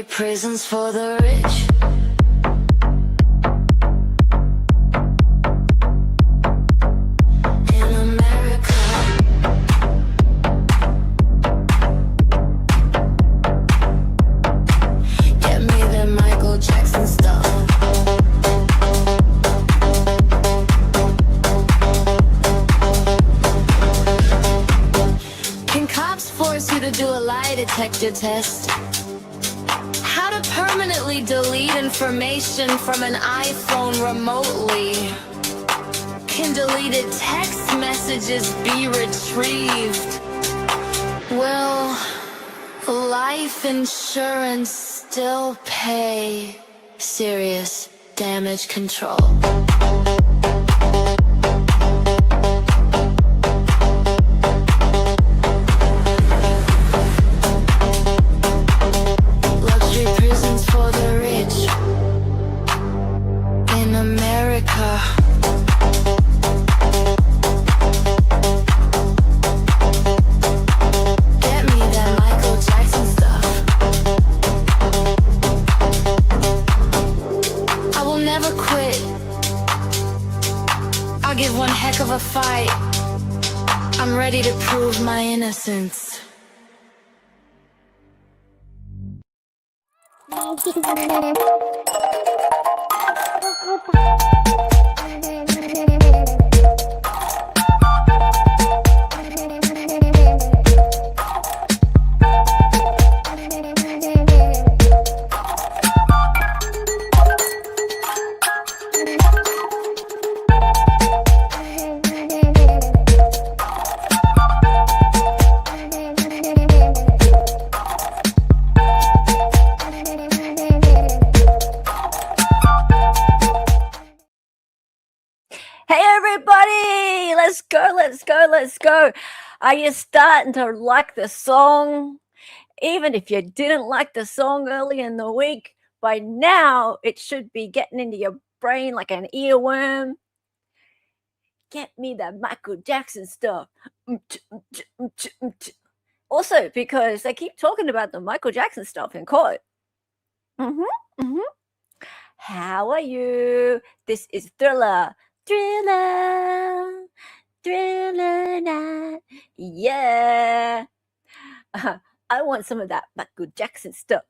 Prisons for the rich. In America. Get me the Michael Jackson stuff. Can cops force you to do a lie detector test? How to permanently delete information from an iPhone remotely? Can deleted text messages be retrieved? Will life insurance still pay serious damage control? Of a fight, I'm ready to prove my innocence. Let's go. Are you starting to like the song? Even if you didn't like the song early in the week, by now it should be getting into your brain like an earworm. Get me the Michael Jackson stuff. Also, because they keep talking about the Michael Jackson stuff in court. How are you? This is Thriller night. Yeah. I want some of that Michael Jackson stuff.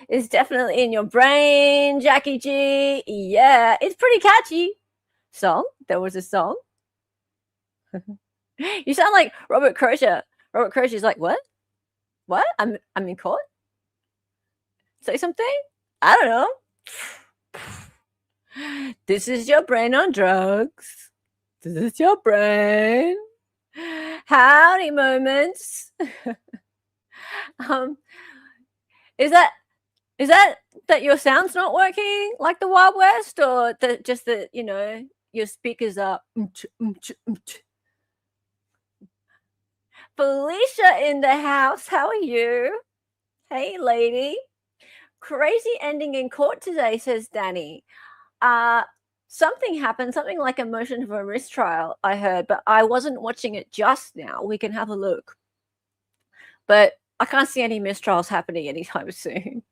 It's definitely in your brain, Jackie G. Yeah, it's pretty catchy. Song? There was a song. You sound like Robert Crozier. Robert Crozier's like, what? What? I'm in court? Say something? I don't know. This is your brain on drugs. This is your brain. Howdy moments. Is that your sound's not working like the Wild West, or just that, you know, your speakers are Felicia in the house. How are you? Hey, lady. Crazy ending in court today, says Danny. Something happened, something like a motion for a mistrial, I heard, but I wasn't watching it just now. We can have a look. But I can't see any mistrials happening anytime soon.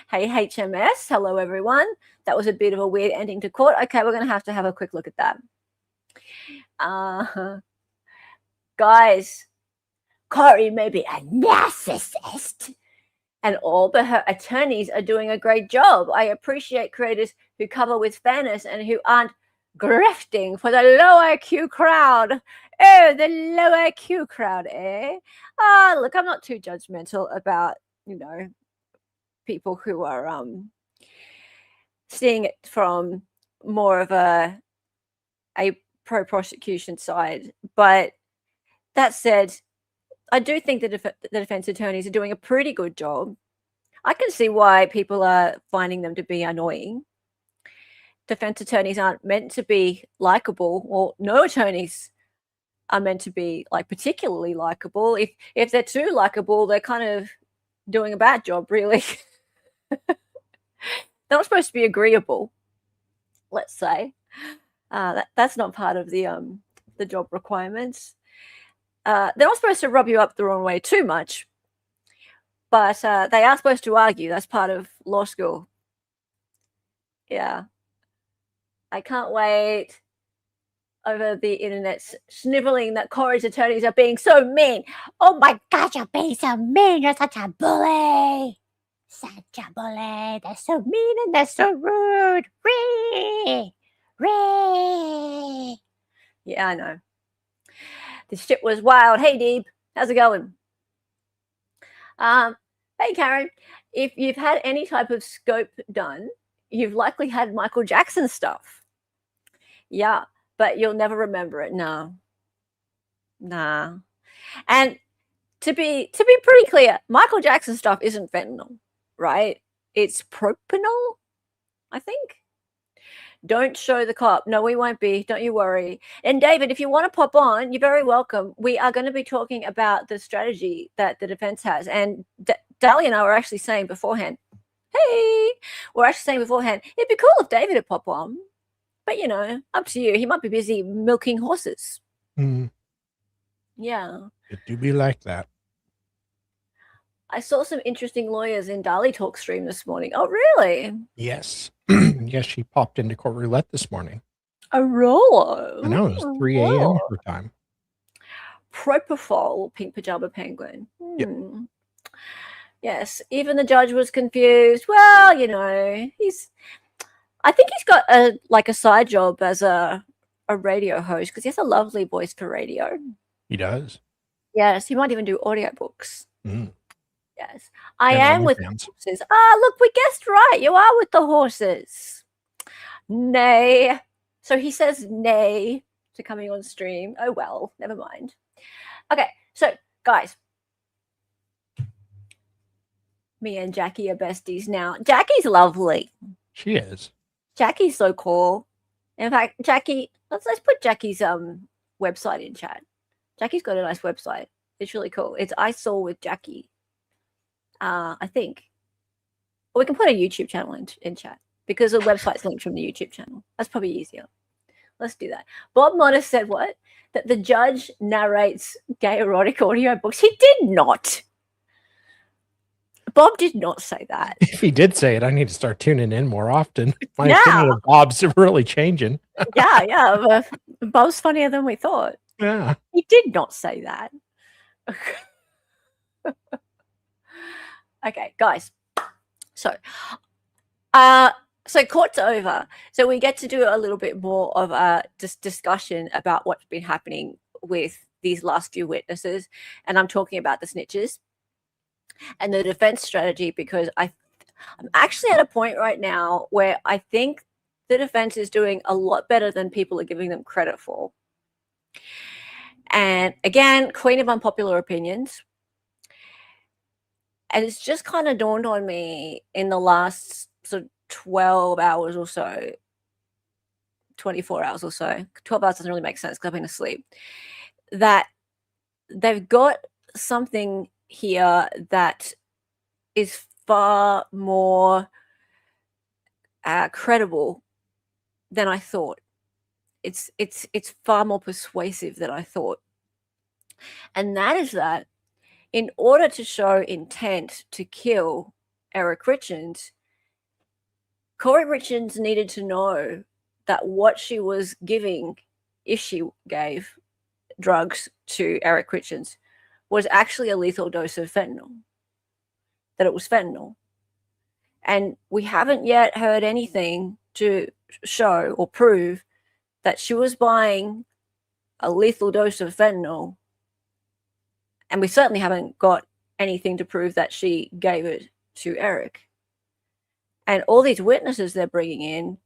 Hey, HMS. Hello, everyone. That was a bit of a weird ending to court. Okay, we're going to have a quick look at that. Guys, Kouri may be a narcissist, and all but her attorneys are doing a great job. I appreciate creators who cover with fairness and who aren't grifting for the low IQ crowd. Oh, the low IQ crowd, eh? Look, I'm not too judgmental about, you know, people who are seeing it from more of a pro-prosecution side. But that said, I do think the defense attorneys are doing a pretty good job. I can see why people are finding them to be annoying. Defense attorneys aren't meant to be likable, or no attorneys are meant to be like particularly likable. If they're too likable, they're kind of doing a bad job, really. They're not supposed to be agreeable, let's say. That's not part of the job requirements. They're not supposed to rub you up the wrong way too much, But they are supposed to argue. That's part of law school. Yeah. I can't wait. Over the internet sniveling that Kouri's attorneys are being so mean. Oh my God, you're being so mean. You're such a bully. Such a bully. They're so mean and they're so rude. Ree. Yeah, I know. This shit was wild. Hey, Deeb. How's it going? Hey, Karen. If you've had any type of scope done, you've likely had Michael Jackson stuff. Yeah. But you'll never remember it. No. Nah. And to be pretty clear, Michael Jackson stuff isn't fentanyl, right? It's propanol, I think. Don't show the cop. No, we won't be. Don't you worry. And David, if you want to pop on, you're very welcome. We are going to be talking about the strategy that the defense has. And Dali and I were actually saying beforehand, hey, we're actually saying beforehand, it'd be cool if David would pop on. But, you know, up to you. He might be busy milking horses. Mm. Yeah. It do be like that. I saw some interesting lawyers in Dali Talk stream this morning. Oh, really? Yes. Yes, she popped into court roulette this morning. A roller. I know, it was 3 a.m. her time. Propofol, pink pajama penguin. Yep. Yes, even the judge was confused. Well, you know, I think he's got a side job as a radio host because he has a lovely voice for radio. He does. Yes, he might even do audiobooks. Mm. Yes, I am with the horses. Look, we guessed right. You are with the horses. Nay. So he says nay to coming on stream. Oh, well, never mind. Okay, so, guys. Me and Jackie are besties now. Jackie's lovely. She is. Jackie's so cool. In fact, Jackie, let's put Jackie's website in chat. Jackie's got a nice website. It's really cool. It's I Saw with Jackie. I think. Or we can put a YouTube channel in chat because the website's linked from the YouTube channel. That's probably easier. Let's do that. Bob Modest said what? That the judge narrates gay erotic audio books. He did not. Bob did not say that. If he did say it, I need to start tuning in more often. My opinion of Bob's really changing. Yeah. Bob's funnier than we thought. Yeah. He did not say that. Okay, guys. So court's over. So we get to do a little bit more of a discussion about what's been happening with these last few witnesses. And I'm talking about the snitches and the defense strategy because I'm actually at a point right now where I think the defense is doing a lot better than people are giving them credit for. And again, queen of unpopular opinions. And it's just kind of dawned on me in the last sort of 12 hours or so, 24 hours or so, 12 hours doesn't really make sense because I've been asleep, that they've got something here that is far more credible than I thought. It's far more persuasive than I thought. And that is that in order to show intent to kill Eric Richins, Kouri Richins needed to know that what she was giving, if she gave drugs to Eric Richins, was actually a lethal dose of fentanyl, that it was fentanyl. And we haven't yet heard anything to show or prove that she was buying a lethal dose of fentanyl. And we certainly haven't got anything to prove that she gave it to Eric. And all these witnesses they're bringing in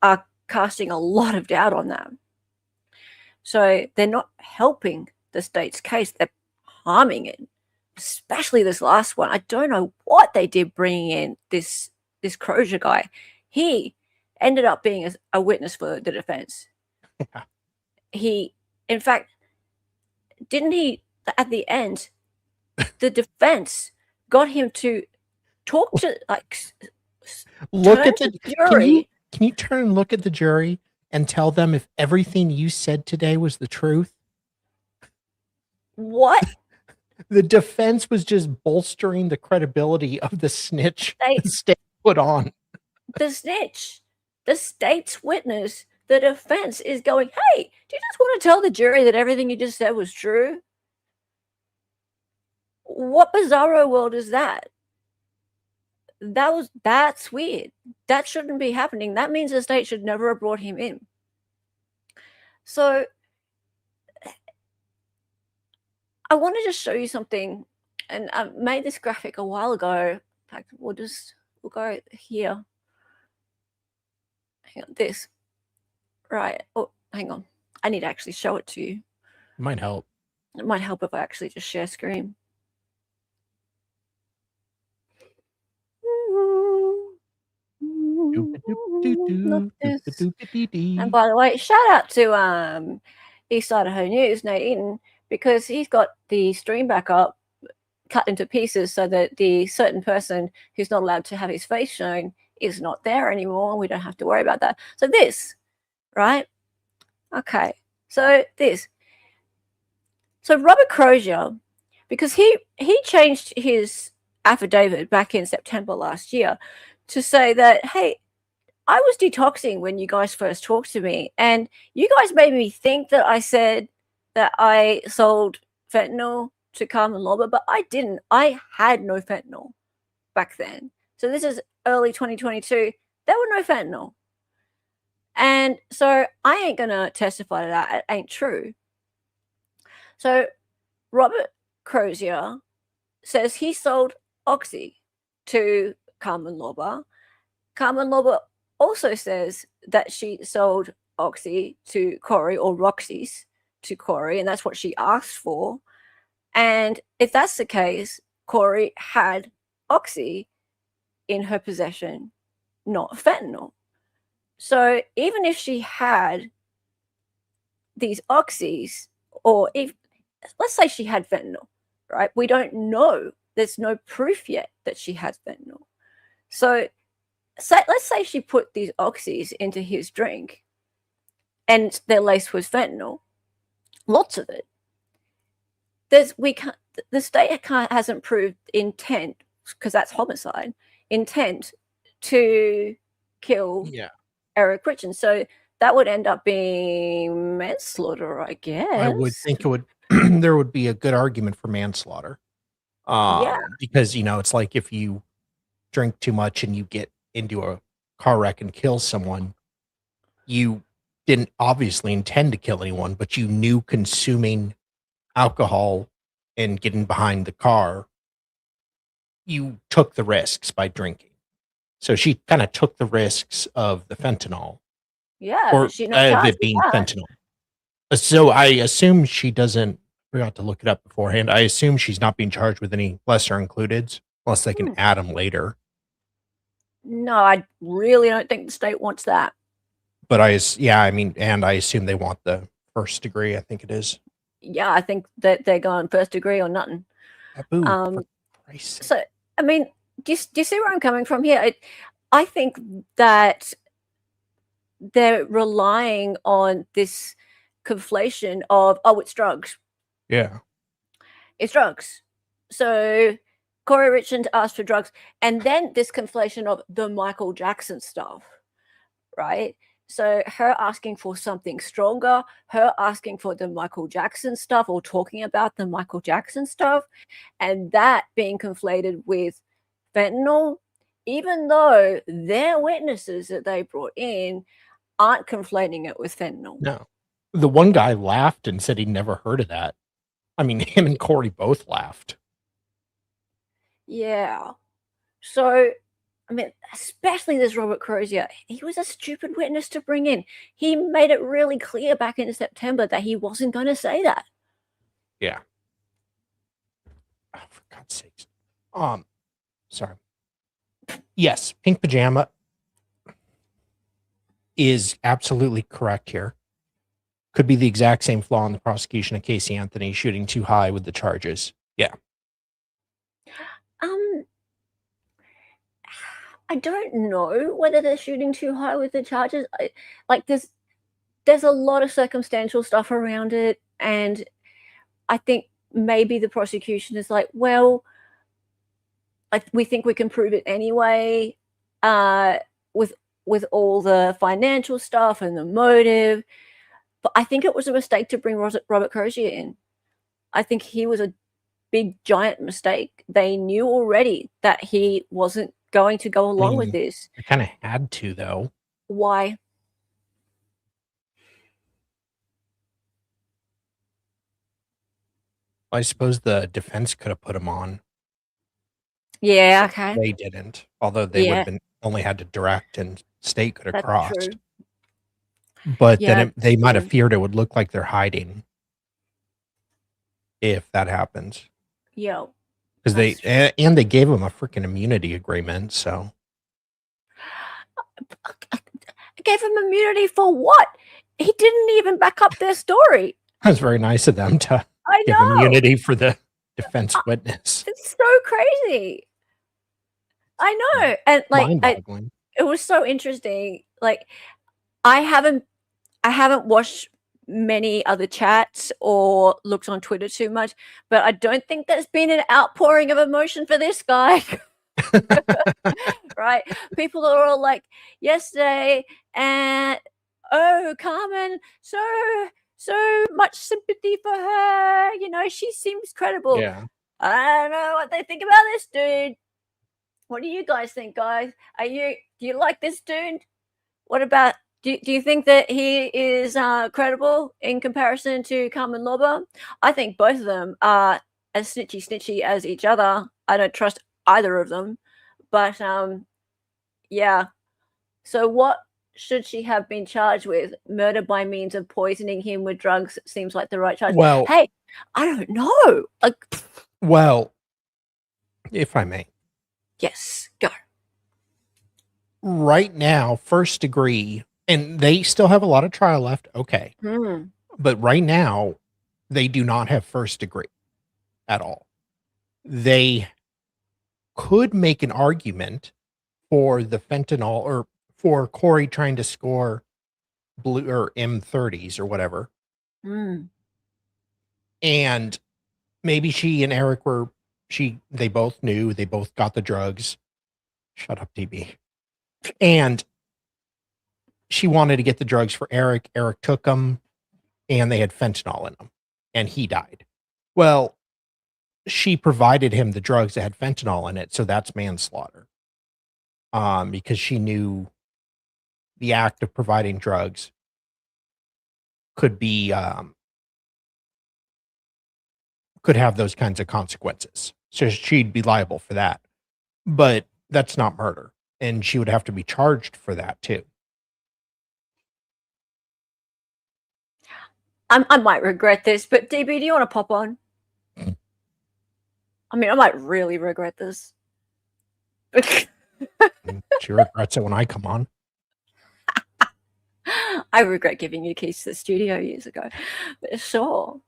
are casting a lot of doubt on that. So they're not helping the state's case. They're harming it, especially this last one. I don't know what they did bringing in this Crozier guy. He ended up being a witness for the defense. Yeah. He, in fact, didn't he, at the end, the defense got him to talk to, look at the jury. Can you turn and look at the jury and tell them if everything you said today was the truth? What? The defense was just bolstering the credibility of the snitch They- the state put on. The snitch, the state's witness, the defense is going, hey, do you just want to tell the jury that everything you just said was true? What bizarro world is that? That's weird. That shouldn't be happening. That means the state should never have brought him in. So I wanted to show you something, and I made this graphic a while ago. In fact, we'll go here. Hang on, this. Right. Oh, hang on. I need to actually show it to you. Might help. It might help if I actually just share screen. Like this. And by the way, shout out to East Idaho News, Nate Eaton, because he's got the stream back up, cut into pieces so that the certain person who's not allowed to have his face shown is not there anymore. We don't have to worry about that. So this, right? Okay. So this. So Robert Crozier, because he changed his affidavit back in September last year to say that, hey, I was detoxing when you guys first talked to me, and you guys made me think that I said that I sold fentanyl to Carmen Lawber, but I didn't. I had no fentanyl back then. So this is early 2022. There were no fentanyl. And so I ain't going to testify to that. It ain't true. So Robert Crozier says he sold Oxy to Carmen Lawber. Carmen Lawber also says that she sold Oxy to Kouri, or Roxy's to Kouri, and that's what she asked for. And if that's the case, Kouri had Oxy in her possession, not fentanyl. So even if she had these Oxys, or if, let's say she had fentanyl, right? We don't know. There's no proof yet that she has fentanyl. So let's say she put these Oxys into his drink and they're laced with fentanyl, lots of it. The state hasn't proved intent, because that's homicide, intent to kill Eric Richins. So that would end up being manslaughter, I guess. I would think it would. There would be a good argument for manslaughter. Because, it's like if you drink too much and you get into a car wreck and kill someone, you didn't obviously intend to kill anyone, but you knew consuming alcohol and getting behind the car, you took the risks by drinking. So she kind of took the risks of the fentanyl. Yeah, or she of it being fentanyl. So I assume she doesn't. I forgot to look it up beforehand. I assume she's not being charged with any lesser included, unless they can add them later. No, I really don't think the state wants that. But I assume they want the first degree. I think it is. Yeah, I think that they're going first degree or nothing. So, I mean, do you see where I'm coming from here? I think that they're relying on this conflation of, oh, it's drugs. Yeah. It's drugs. So Kouri Richins asked for drugs. And then this conflation of the Michael Jackson stuff, right? So her asking for something stronger, her asking for the Michael Jackson stuff, or talking about the Michael Jackson stuff, and that being conflated with fentanyl, even though their witnesses that they brought in aren't conflating it with fentanyl. No. The one guy laughed and said he'd never heard of that. I mean, him and Kouri both laughed. Yeah. So, I mean, especially this Robert Crozier, he was a stupid witness to bring in. He made it really clear back in September that he wasn't going to say that. Yeah. Oh, for God's sakes. Sorry. Yes, Pink Pajama is absolutely correct here. Could be the exact same flaw in the prosecution of Casey Anthony, shooting too high with the charges. Yeah. I don't know whether they're shooting too high with the charges. There's a lot of circumstantial stuff around it, and I think maybe the prosecution is like, well, we think we can prove it anyway, with all the financial stuff and the motive. But I think it was a mistake to bring Robert Crozier in. I think he was a big, giant mistake. They knew already that he wasn't going to go along with this. I kind of had to, though. Why? I suppose the defense could have put him on. Yeah, okay. They didn't, although they would have been only had to direct and state could have crossed. True. But then they might have feared it would look like they're hiding if that happens. Yeah. Because they gave him a freaking immunity agreement, so. Gave him immunity for what? He didn't even back up their story. That's very nice of them to give immunity for the defense witness. It's so crazy. I know. And like it was so interesting. Like I haven't watched many other chats or looked on Twitter too much, but I don't think there's been an outpouring of emotion for this guy. Right? People are all like, yesterday, and Carmen, so much sympathy for her. You know, she seems credible. Yeah. I don't know what they think about this dude. What do you guys think, guys? Do you like this dude? What about, do you think that he is credible in comparison to Carmen Loba? I think both of them are as snitchy as each other. I don't trust either of them. But yeah. So what should she have been charged with? Murder by means of poisoning him with drugs seems like the right charge. Well, hey, I don't know. Well, if I may. Yes, go. Right now, first degree, and they still have a lot of trial left. Okay. But right now, they do not have first degree at all. They could make an argument for the fentanyl or for Kouri trying to score blue or M30s or whatever. And maybe she and Eric they both knew, they both got the drugs. Shut up, DB. And she wanted to get the drugs for Eric. Eric took them and they had fentanyl in them and he died. Well, she provided him the drugs that had fentanyl in it. So that's manslaughter. Because she knew the act of providing drugs could be, could have those kinds of consequences. So she'd be liable for that. But that's not murder. And she would have to be charged for that too. I might regret this, but DB, do you want to pop on? I mean, I might really regret this. She regrets it when I come on. I regret giving you keys to the studio years ago. But sure.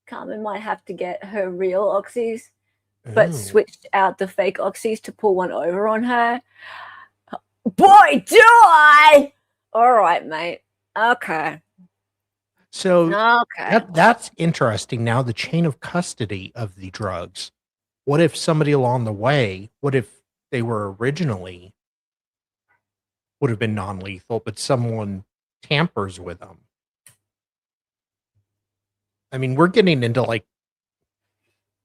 Carmen might have to get her real oxys, but switched out the fake oxys to pull one over on her. Boy, do I! All right, mate. Okay. So that's interesting. Now, the chain of custody of the drugs. What if somebody along the way, what if they were originally would have been non-lethal, but someone tampers with them? I mean, we're getting into like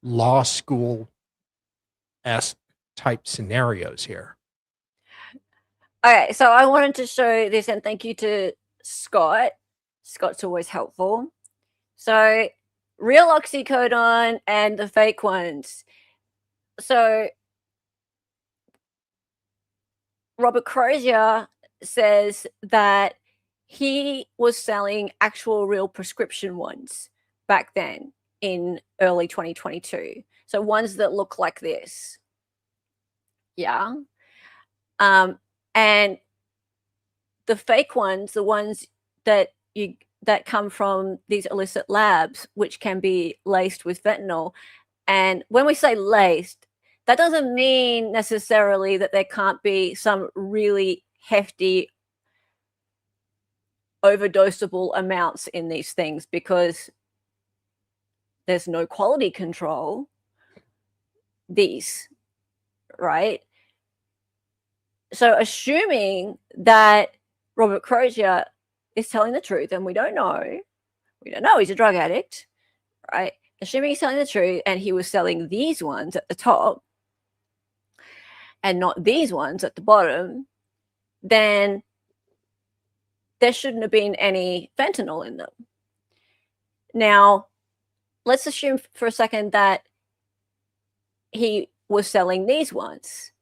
law school-esque type scenarios here. Okay, so I wanted to show this, and thank you to Scott. Scott's always helpful. So, real oxycodone and the fake ones. So, Robert Crozier says that he was selling actual real prescription ones back then in early 2022. So, ones that look like this. Yeah. And the fake ones, the ones that come from these illicit labs, which can be laced with fentanyl. And when we say laced, that doesn't mean necessarily that there can't be some really hefty overdosable amounts in these things because there's no quality control. These, right? So assuming that Robert Crozier is telling the truth, and we don't know, he's a drug addict, right? Assuming he's telling the truth and he was selling these ones at the top and not these ones at the bottom, then there shouldn't have been any fentanyl in them. Now, let's assume for a second that he was selling these ones.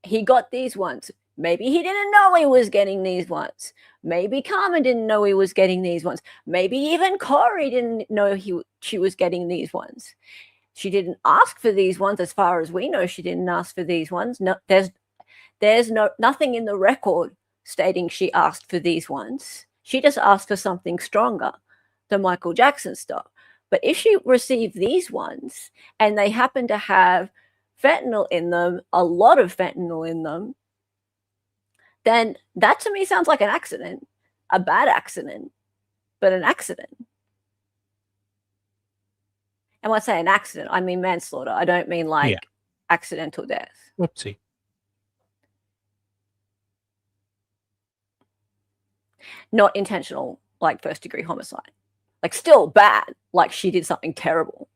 He got these ones. Maybe he didn't know he was getting these ones. Maybe Carmen didn't know he was getting these ones. Maybe even Kouri didn't know she was getting these ones. She didn't ask for these ones. As far as we know, she didn't ask for these ones. No, there's nothing in the record stating she asked for these ones. She just asked for something stronger, the Michael Jackson stuff. But if she received these ones and they happen to have fentanyl in them, a lot of fentanyl in them, then that to me sounds like an accident, a bad accident, but an accident. And when I say an accident, I mean manslaughter. I don't mean like accidental death. Whoopsie. Not intentional, like first-degree homicide. Like still bad, like she did something terrible,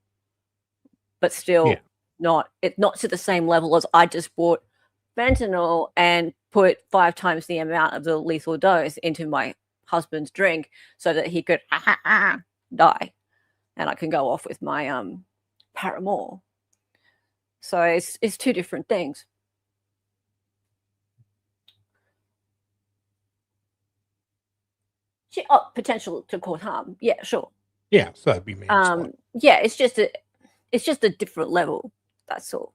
but still not to the same level as I just bought fentanyl and put 5 times the amount of the lethal dose into my husband's drink so that he could die and I can go off with my paramour. So it's 2 different things. Potential to cause harm. Yeah, sure. Yeah, so that'd be manslaughter. Yeah, it's just a different level. That's all.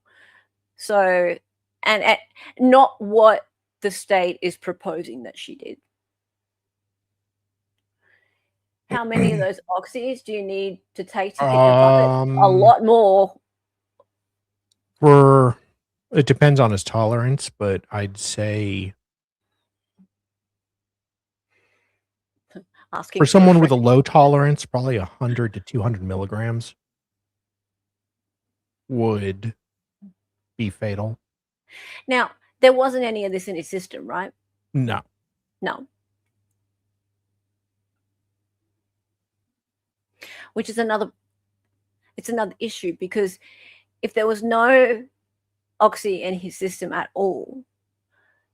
So, and not what the state is proposing that she did. How many of those oxys do you need to take to get your bucket? A lot more. It depends on his tolerance, but I'd say asking for someone with a low tolerance, probably 100 to 200 milligrams would be fatal. Now, there wasn't any of this in his system, right? No. Which is another issue, because if there was no oxy in his system at all,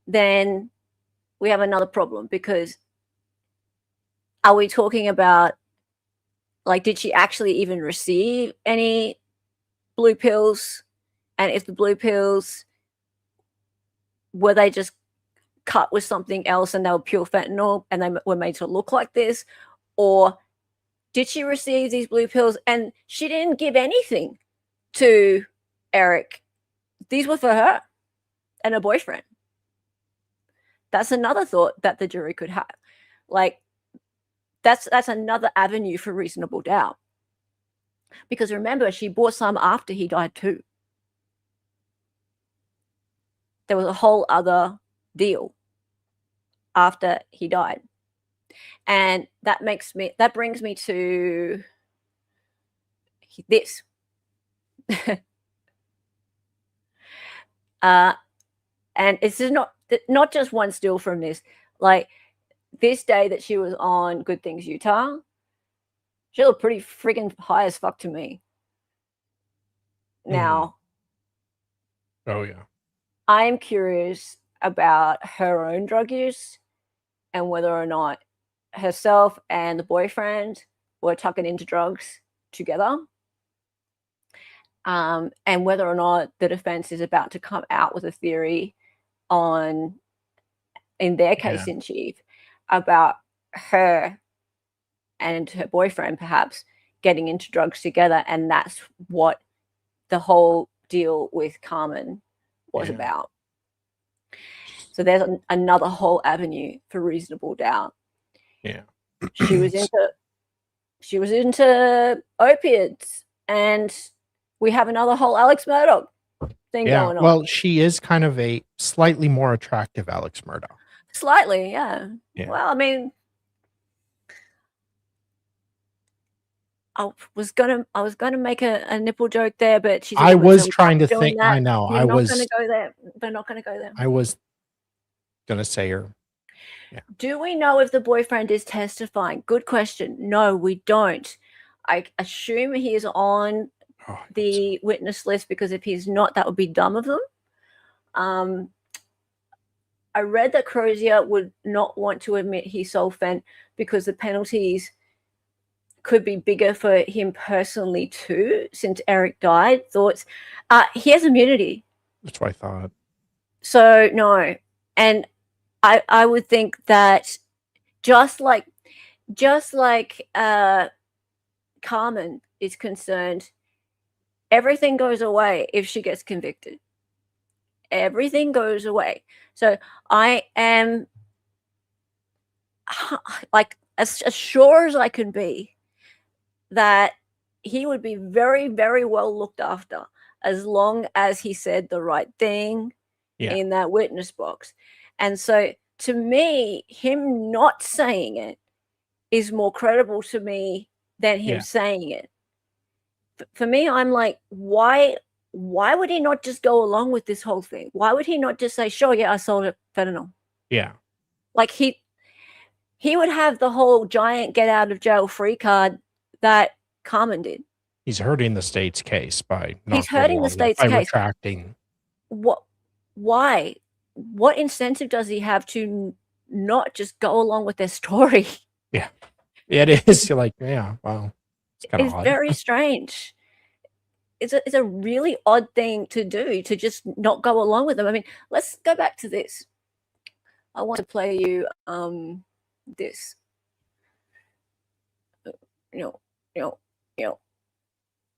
then we have another problem, because are we talking about, like, did she actually even receive any blue pills? And if the blue pills, were they just cut with something else and they were pure fentanyl and they were made to look like this? Or did she receive these blue pills and she didn't give anything to Eric? These were for her and her boyfriend. That's another thought that the jury could have. Like, that's another avenue for reasonable doubt. Because remember, she bought some after he died too. There was a whole other deal after he died. And that brings me to this. And it's not just one still from this. Like, this day that she was on Good Things Utah, she looked pretty friggin' high as fuck to me. Now, oh yeah, I am curious about her own drug use and whether or not herself and the boyfriend were tucking into drugs together, and whether or not the defense is about to come out with a theory in their case in chief, about her and her boyfriend perhaps getting into drugs together, and that's what the whole deal with Carmen was about. So there's another whole avenue for reasonable doubt. Yeah. She was into opiates, and we have another whole Alex Murdoch thing going on. Well, she is kind of a slightly more attractive Alex Murdoch. Slightly, yeah. Well, I mean, I was gonna make a nipple joke there, but she's. I was so trying to doing think. that. I know. We're not gonna go there. We're not gonna go there. I was gonna say her. Yeah. Do we know if the boyfriend is testifying? Good question. No, we don't. I assume he is on the witness list, because if he's not, that would be dumb of them. I read that Crozier would not want to admit he sold Fent because the penalties could be bigger for him personally too, since Eric died. Thoughts? He has immunity. That's what I thought. So no, and I would think that just like Carmen is concerned, everything goes away if she gets convicted. Everything goes away. So I am like as sure as I can be that he would be very, very well looked after as long as he said the right thing in that witness box. And so to me, him not saying it is more credible to me than him saying it. For me, I'm like, why would he not just go along with this whole thing? Why would he not just say, sure, yeah, I sold it fentanyl? Yeah. Like he would have the whole giant get out of jail free card that Carmen did. He's hurting the state's case by not He's hurting the state's by case. retracting. Why? What incentive does he have to not just go along with their story? Yeah. It is. You're like, yeah, wow. It's very strange. It's a really odd thing to do, to just not go along with them. I mean, let's go back to this. I want to play you this.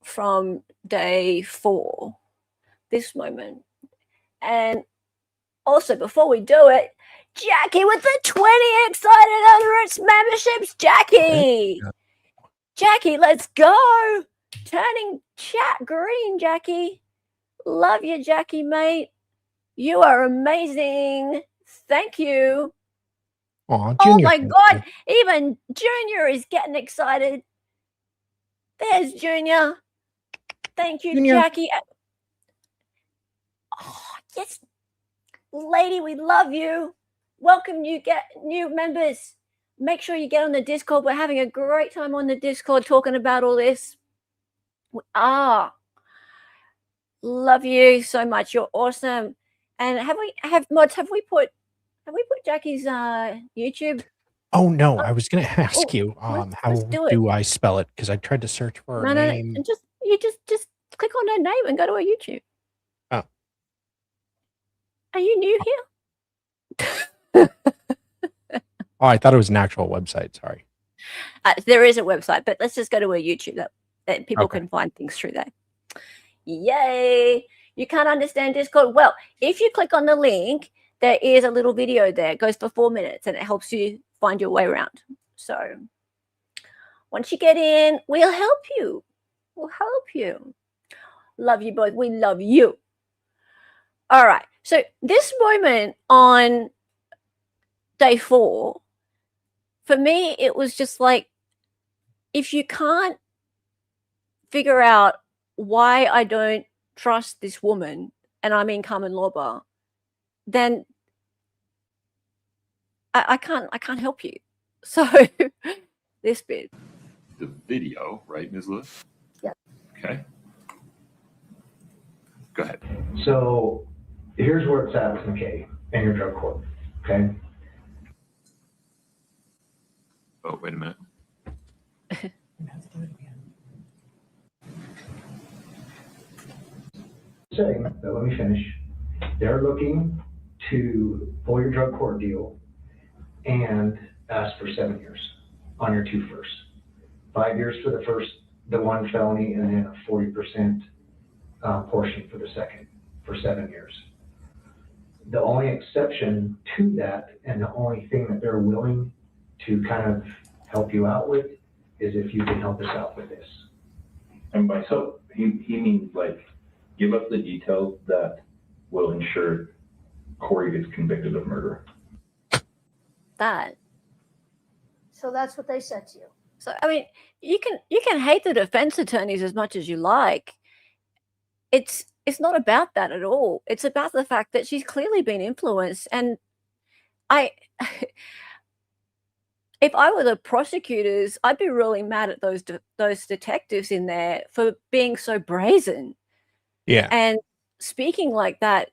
From day 4, this moment. And also, before we do it, Jackie with the 20 excited utterance memberships. Jackie! Jackie, let's go! Turning chat green, Jackie. Love you, Jackie, mate. You are amazing. Thank you. Junior, oh my God, even Junior is getting excited. There's Junior. Thank you, Junior. Jackie. Oh, yes. Lady, we love you. Welcome new members. Make sure you get on the Discord. We're having a great time on the Discord talking about all this. Love you so much. You're awesome. And have we put Jackie's YouTube? Oh no, I was gonna ask you how do I spell it? Because I tried to search for her name. No. Just click on her name and go to her YouTube. Oh. Are you new here? Oh, I thought it was an actual website. Sorry. There is a website, but let's just go to her YouTube. That people can find things through there. Yay! You can't understand Discord? Well, if you click on the link, there is a little video there. It goes for 4 minutes, and it helps you find your way around. So once you get in, we'll help you. We'll help you. Love you both. We love you. All right. So this moment on day 4, for me, it was just like, if you can't figure out why I don't trust this woman, and I mean Carmen Lorber, then I can't help you. So this bit. The video, right, Ms. Lewis? Yeah. Okay. Go ahead. So here's where it's at with McKay and your drug court. Okay. Oh, wait a minute. But let me finish. They're looking to pull your drug court deal and ask for 7 years on your 2 firsts. 5 years for the one felony, and then a 40% portion for the second for 7 years. The only exception to that, and the only thing that they're willing to kind of help you out with, is if you can help us out with this. And by so, he means like, give us the details that will ensure Kouri gets convicted of murder. That. So that's what they said to you. So I mean, you can hate the defense attorneys as much as you like. It's not about that at all. It's about the fact that she's clearly been influenced, and I if I were the prosecutors, I'd be really mad at those detectives in there for being so brazen Yeah. and speaking like that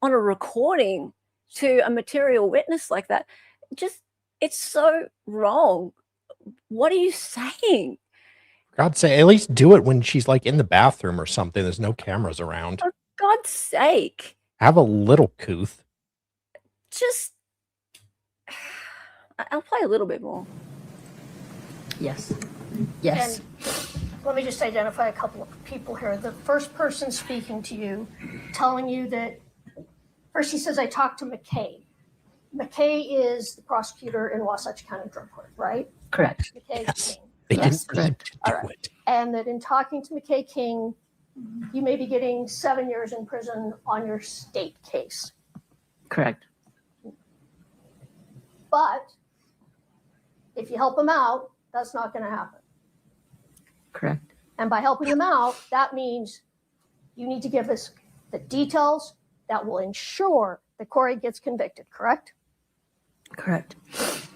on a recording to a material witness like that. Just it's so wrong. What are you saying? For God's sake, at least do it when she's like in the bathroom or something. There's no cameras around. For God's sake. Have a little couth. Just I'll play a little bit more. Yes. Yes. And let me just identify a couple of people here. The first person speaking to you, telling you that, first he says, I talked to McKay. McKay is the prosecutor in Wasatch County Drug Court, right? Correct. McKay Yes. King. They Yes, didn't need to do All right. it. And that in talking to McKay King, you may be getting 7 years in prison on your state case. Correct. But if you help him out, that's not going to happen. Correct. And by helping him out, that means you need to give us the details that will ensure that Kouri gets convicted, correct? Correct.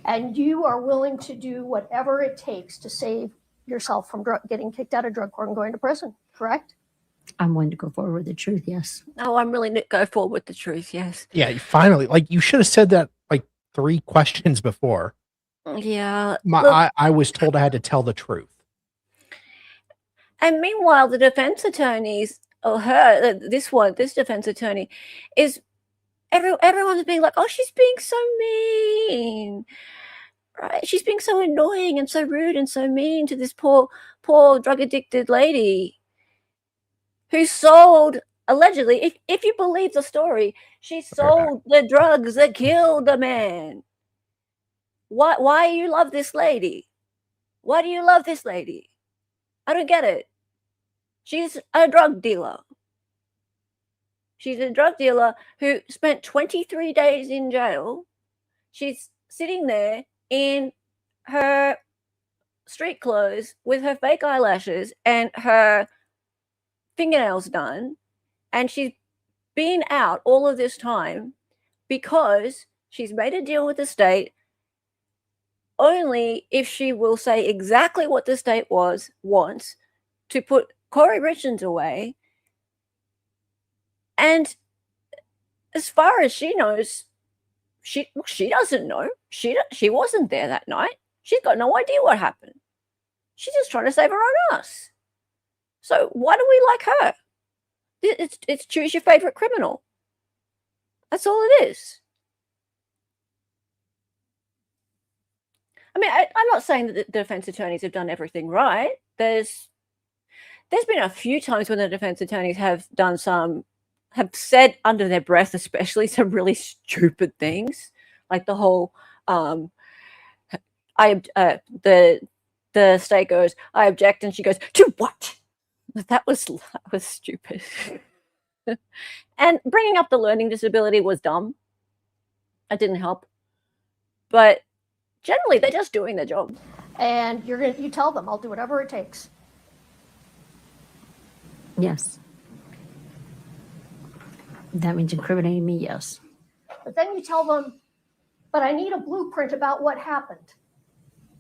And you are willing to do whatever it takes to save yourself from getting kicked out of drug court and going to prison, correct? I'm willing to go forward with the truth. Yes. Oh, I'm willing to go forward with the truth. Yes. Yeah, you finally, like, you should have said that like 3 questions before. Yeah. Look, I was told I had to tell the truth. and meanwhile, the defense attorneys, or her, this defense attorney, is everyone's being like, oh, she's being so mean, right? She's being so annoying and so rude and so mean to this poor drug addicted lady who sold, allegedly, if you believe the story, she sold the drugs that killed the man. Why do you love this lady? Why do you love this lady? I don't get it. She's a drug dealer. She's a drug dealer who spent 23 days in jail. She's sitting there in her street clothes with her fake eyelashes and her fingernails done. And she's been out all of this time because she's made a deal with the state only if she will say exactly what the state wants to put Kouri Richins away. And as far as she knows, she doesn't know. She wasn't there that night. She's got no idea what happened. She's just trying to save her own ass. So why do we like her? It's choose your favorite criminal. That's all it is. I mean, I'm not saying that the defense attorneys have done everything right. There's been a few times when the defense attorneys have said under their breath, especially, some really stupid things, like the whole the state goes, I object, and she goes, to what? That was stupid. And bringing up the learning disability was dumb. It didn't help. But generally, they're just doing their job. And you tell them, I'll do whatever it takes. Yes. That means incriminating me. Yes. But then you tell them, but I need a blueprint about what happened.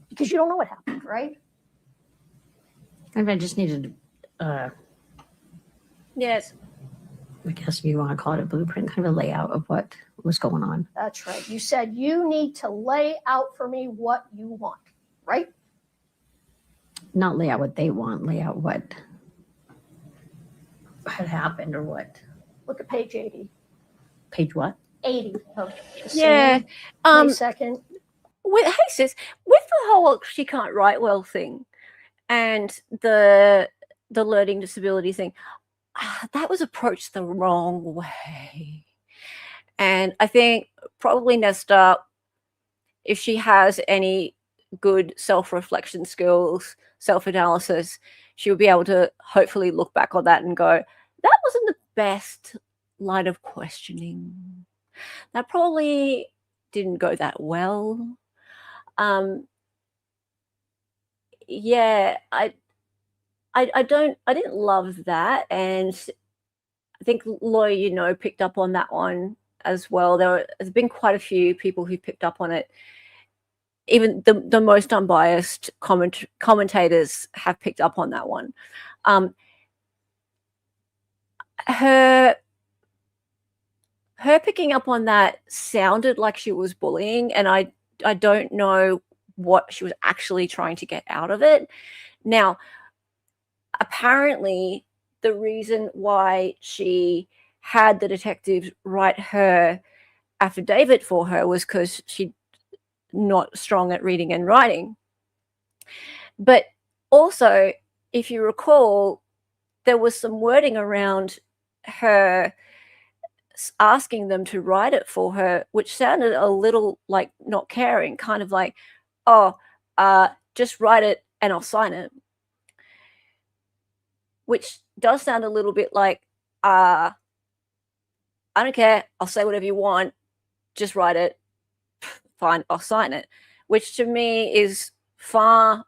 Because you don't know what happened, right? I just needed, Yes. I guess if you want to call it a blueprint, kind of a layout of what was going on. That's right. You said you need to lay out for me what you want, right? Not lay out what they want, lay out what had happened or what. Look at page 80. Page what? 80 of the Yeah. same May 2nd. Hey sis, with the whole she can't write well thing and the learning disability thing, that was approached the wrong way. And I think probably Nesta, if she has any good self-reflection skills, self-analysis, she would be able to hopefully look back on that and go, that wasn't the best line of questioning. That probably didn't go that well. yeah, I didn't love that, and I think lawyer, picked up on that one as well. There's been quite a few people who picked up on it. Even the most unbiased commentators have picked up on that one. Her picking up on that sounded like she was bullying, and I don't know what she was actually trying to get out of it. Now, apparently, the reason why she had the detectives write her affidavit for her was because she's not strong at reading and writing. But also, if you recall, there was some wording around her asking them to write it for her, which sounded a little like not caring, kind of like, oh, just write it and I'll sign it. Which does sound a little bit like, I don't care, I'll say whatever you want, just write it, fine, I'll sign it. Which to me is far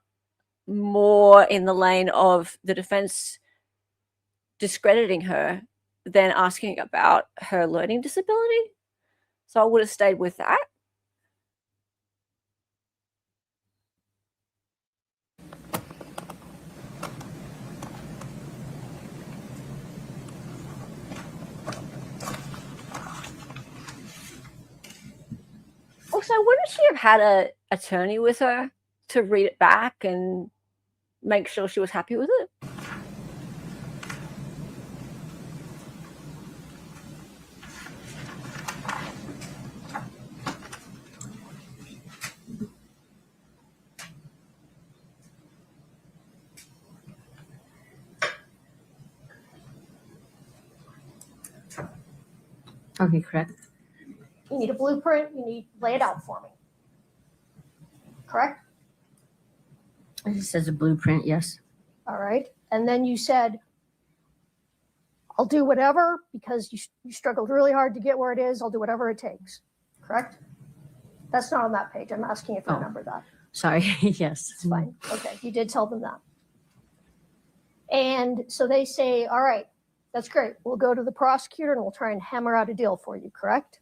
more in the lane of the defense discrediting her than asking about her learning disability. So I would have stayed with that. Also, wouldn't she have had an attorney with her to read it back and make sure she was happy with it? Okay, correct. You need a blueprint, you need, lay it out for me. Correct? It says a blueprint, yes. All right. And then you said, I'll do whatever because you struggled really hard to get where it is. I'll do whatever it takes. Correct? That's not on that page. I'm asking if you remember that. Sorry, yes. It's fine. Okay, you did tell them that. And so they say, all right, that's great. We'll go to the prosecutor and we'll try and hammer out a deal for you, correct?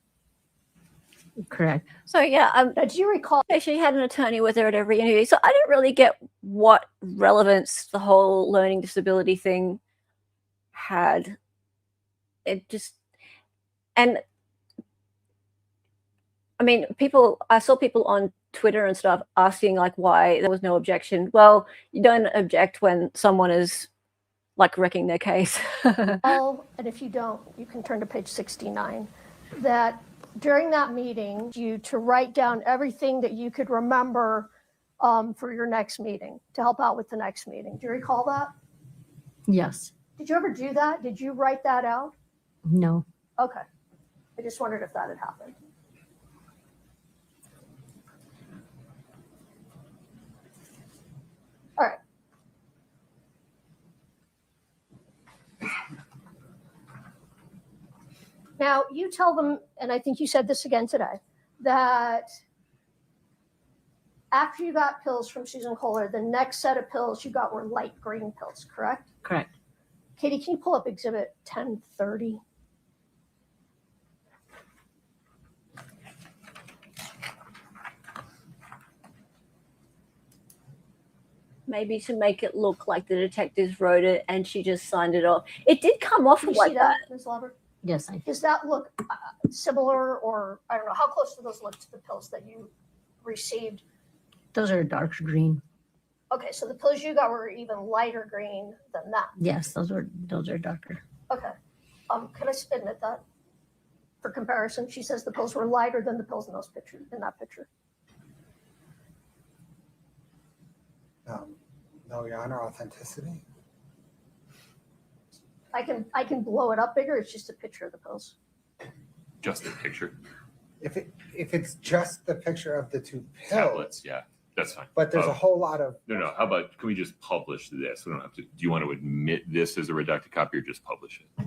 Correct. So yeah, Now, do you recall? she had an attorney with her at every interview. So I didn't really get what relevance the whole learning disability thing had. It just, and I mean, I saw people on Twitter and stuff asking like why there was no objection. Well, you don't object when someone is like wrecking their case. Oh, and if you don't, you can turn to page 69. That during that meeting, you to write down everything that you could remember for your next meeting to help out with the next meeting. Do you recall that? Yes. Did you ever do that? Did you write that out? No. Okay. I just wondered if that had happened. All right. Now, you tell them, and I think you said this again today, that after you got pills from Susan Kohler, the next set of pills you got were light green pills, correct? Correct. Katie, can you pull up exhibit 1030? Maybe to make it look like the detectives wrote it and she just signed it off. It did come off Can you like see that, that. Ms. Lauber? Yes, I Does that look similar, or I don't know, how close do those look to the pills that you received? Those are dark green. Okay, so the pills you got were even lighter green than that. Yes, those are darker. Okay. Can I admit that? For comparison, she says the pills were lighter than the pills in those pictures, in that picture. No, Your Honor, authenticity. I can blow it up bigger. It's just a picture of the pills. Just a picture. If it's just the picture of the two pills, Tablets, yeah, that's fine. but there's a whole lot of No. How about, can we just publish this? We don't have to. Do you want to admit this as a redacted copy or just publish it?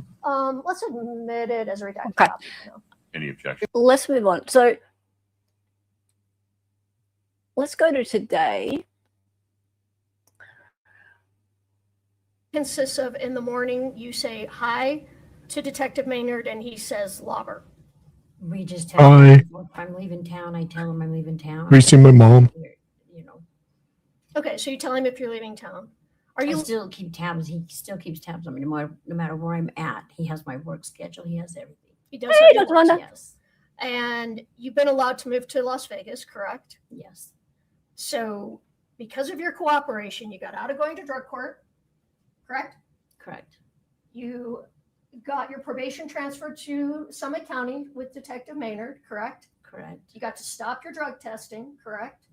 Let's admit it as a redacted Okay. copy. You know. Any objection? Let's move on. So let's go to today. consists of in the morning, you say hi to Detective Maynard and he says lobber. We just tell Hi. him if I'm leaving town, I tell him I'm leaving town. Have you seen my mom? You know, Okay, so you tell him if you're leaving town. Are I you still keep tabs. He still keeps tabs on me no matter where I'm at. He has my work schedule. He has everything. he does Hey, have your Dr. work, Wanda. Yes. and you've been allowed to move to Las Vegas, correct? Yes. So because of your cooperation, you got out of going to drug court, correct? Correct. You got your probation transferred to Summit County with Detective Maynard, correct? Correct. You got to stop your drug testing, correct?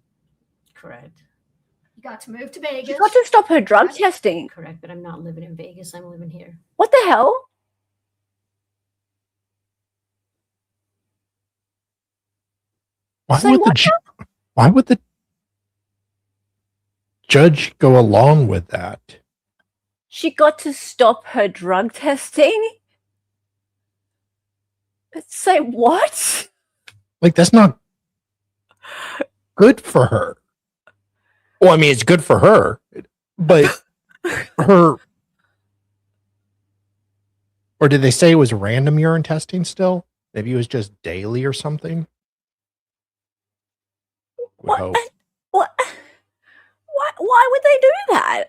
Correct. You got to move to Vegas. She's got to stop her drug correct? testing. Correct. But I'm not living in Vegas. I'm living here. What the hell? Say what? Why would the judge go along with that? She got to stop her drug testing? Say what? Like, that's not good for her. Well, I mean, it's good for her, but her. Or did they say it was random urine testing still? Maybe it was just daily or something? Would hope. What? Why would they do that?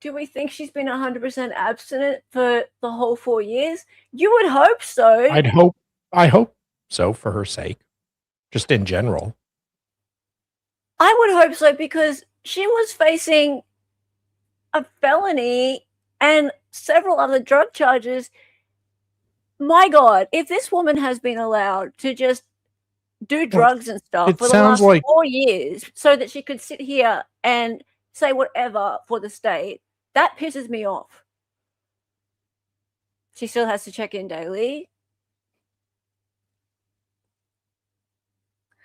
Do we think she's been 100% abstinent for the whole 4 years? You would hope so. I hope so for her sake. Just in general. I would hope so because she was facing a felony and several other drug charges. My God, if this woman has been allowed to just do drugs and stuff for the last 4 years so that she could sit here and say whatever for the state, that pisses me off. She still has to check in daily.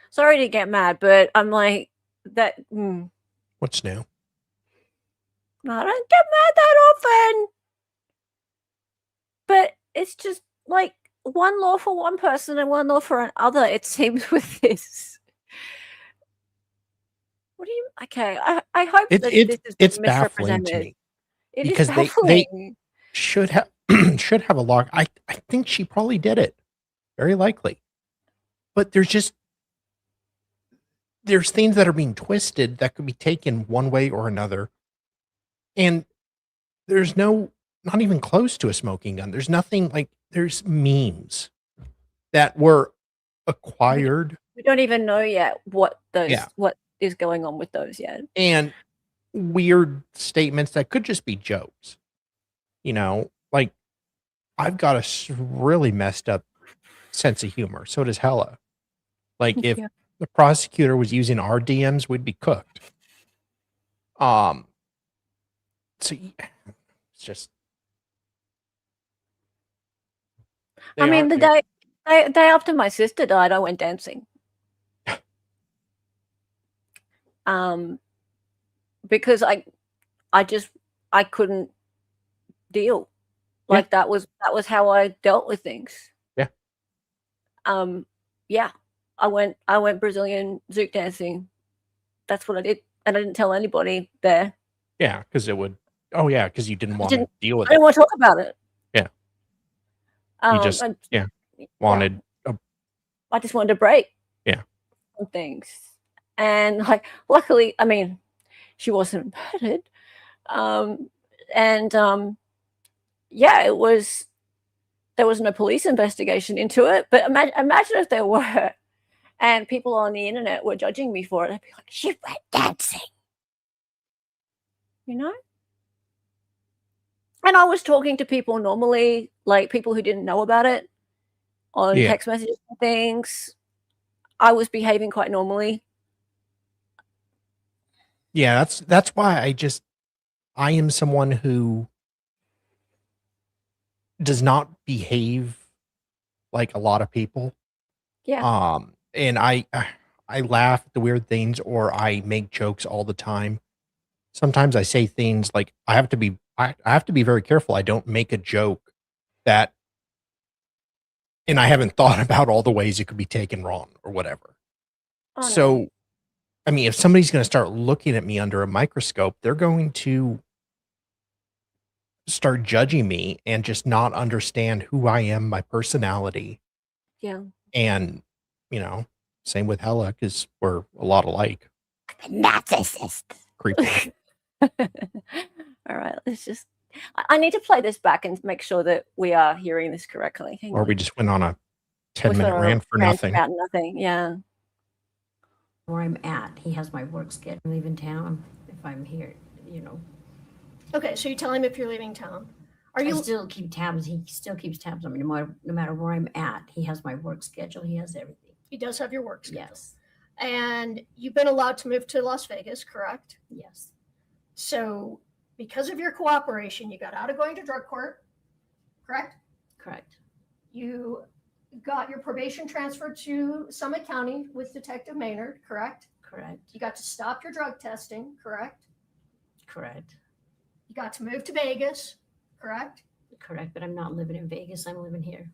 Sorry to get mad, but I'm like, that. What's new? I don't get mad that often. But it's just like one law for one person and one law for another, it seems, with this. What do you... Okay, I hope that this is it's baffling to me. It because is baffling. They should have should have a log. I think she probably did it. Very likely. But there's things that are being twisted that could be taken one way or another. And there's not even close to a smoking gun. There's nothing like, there's memes that were acquired. We don't even know yet what is going on with those yet. And weird statements that could just be jokes. You know, like, I've got a really messed up sense of humor. So does Hella. Like, if the prosecutor was using our DMs, we'd be cooked. So it's just. I mean, the day after my sister died, I went dancing. Because I couldn't deal. Like that was how I dealt with things. Yeah. Yeah. I went Brazilian zouk dancing. That's what I did. And I didn't tell anybody there. Yeah, because it would. Oh yeah, because you didn't want to deal with it. I didn't want to talk about it. Yeah. You just wanted. I just wanted to break. Yeah. Some things, and like, luckily, I mean, she wasn't murdered, yeah, it was. There was no police investigation into it, but imagine if there were, and people on the internet were judging me for it. I'd be like, she went dancing, you know. And I was talking to people normally, like people who didn't know about it, on text messages and things. I was behaving quite normally. Yeah, that's why I am someone who does not behave like a lot of people. Yeah. And I laugh at the weird things, or I make jokes all the time. Sometimes I say things like I have to be very careful I don't make a joke that, and I haven't thought about all the ways it could be taken wrong or whatever. Oh, So I mean, if somebody's going to start looking at me under a microscope, they're going to start judging me and just not understand who I am, my personality. Yeah. And, same with Hella, because we're a lot alike. Narcissist. Creepy. All right, let's just. I need to play this back and make sure that we are hearing this correctly. Hang Or on. we just went on a We 10-minute sort of rant for rant nothing. about nothing. Yeah. Where I'm at, he has my work schedule. I leave in town if I'm here, Okay, so you tell him if you're leaving town. Are I you, still keep tabs. He still keeps tabs on me no matter where I'm at. He has my work schedule. He has everything. he does have your work schedule. Yes. And you've been allowed to move to Las Vegas, correct? Yes. So because of your cooperation, you got out of going to drug court, correct? Correct. You got your probation transferred to Summit County with Detective Maynard, correct? Correct. You got to stop your drug testing, correct? Correct. You got to move to Vegas, correct? Correct. But I'm not living in Vegas. I'm living here.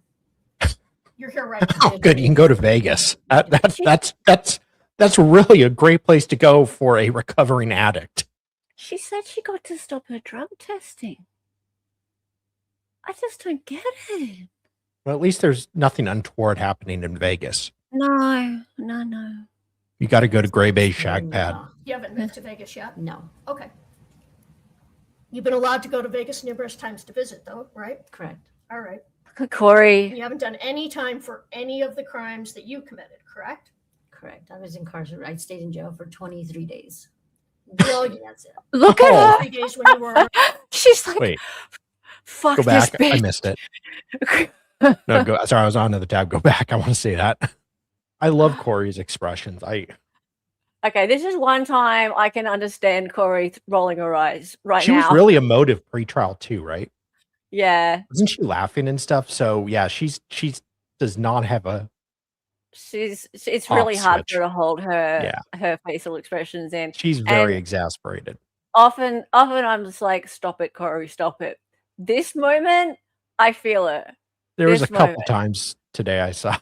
You're here right now. Oh, good. You can go to Vegas. That's really a great place to go for a recovering addict. She said she got to stop her drug testing. I just don't get it. Well, at least there's nothing untoward happening in Vegas. No. You got to go to Gray Bay Shag Pad. You haven't moved to Vegas yet? No. Okay. You've been allowed to go to Vegas numerous times to visit, though, right? Correct. All right. Kouri. You haven't done any time for any of the crimes that you committed, correct? Correct. I was incarcerated. I stayed in jail for 23 days. Well, That's it. Look at her. 3 days when you were. She's like, Wait, fuck go this back. I bitch. missed it. No, go. Sorry, I was on another tab. Go back. I want to say that. I love Corey's expressions. Okay, this is one time I can understand Kouri rolling her eyes right She now. was really emotive pre-trial too, right? Yeah, Wasn't she laughing and stuff? So yeah, she does not have a. it's really Off hard switch. for her to hold her Yeah. her facial expressions in. She's very And exasperated. often I'm just like, stop it, Kouri, stop it. This moment, I feel it. There was a This couple moment. times today I saw.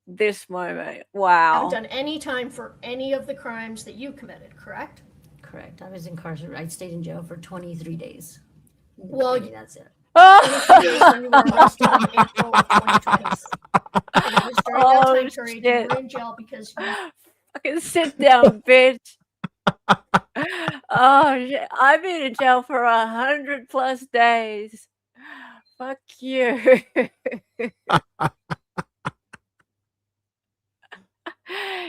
This moment, Haven't wow. done any time for any of the crimes that you committed, correct? Correct. I was incarcerated. I stayed in jail for 23 days. Well, That's it. 23 days when you were arrested in April of 2020. And it was during that Oh, time period you shit. were in jail because you Fucking sit down, bitch. Oh shit! I've been in jail for 100+ days. Fuck you.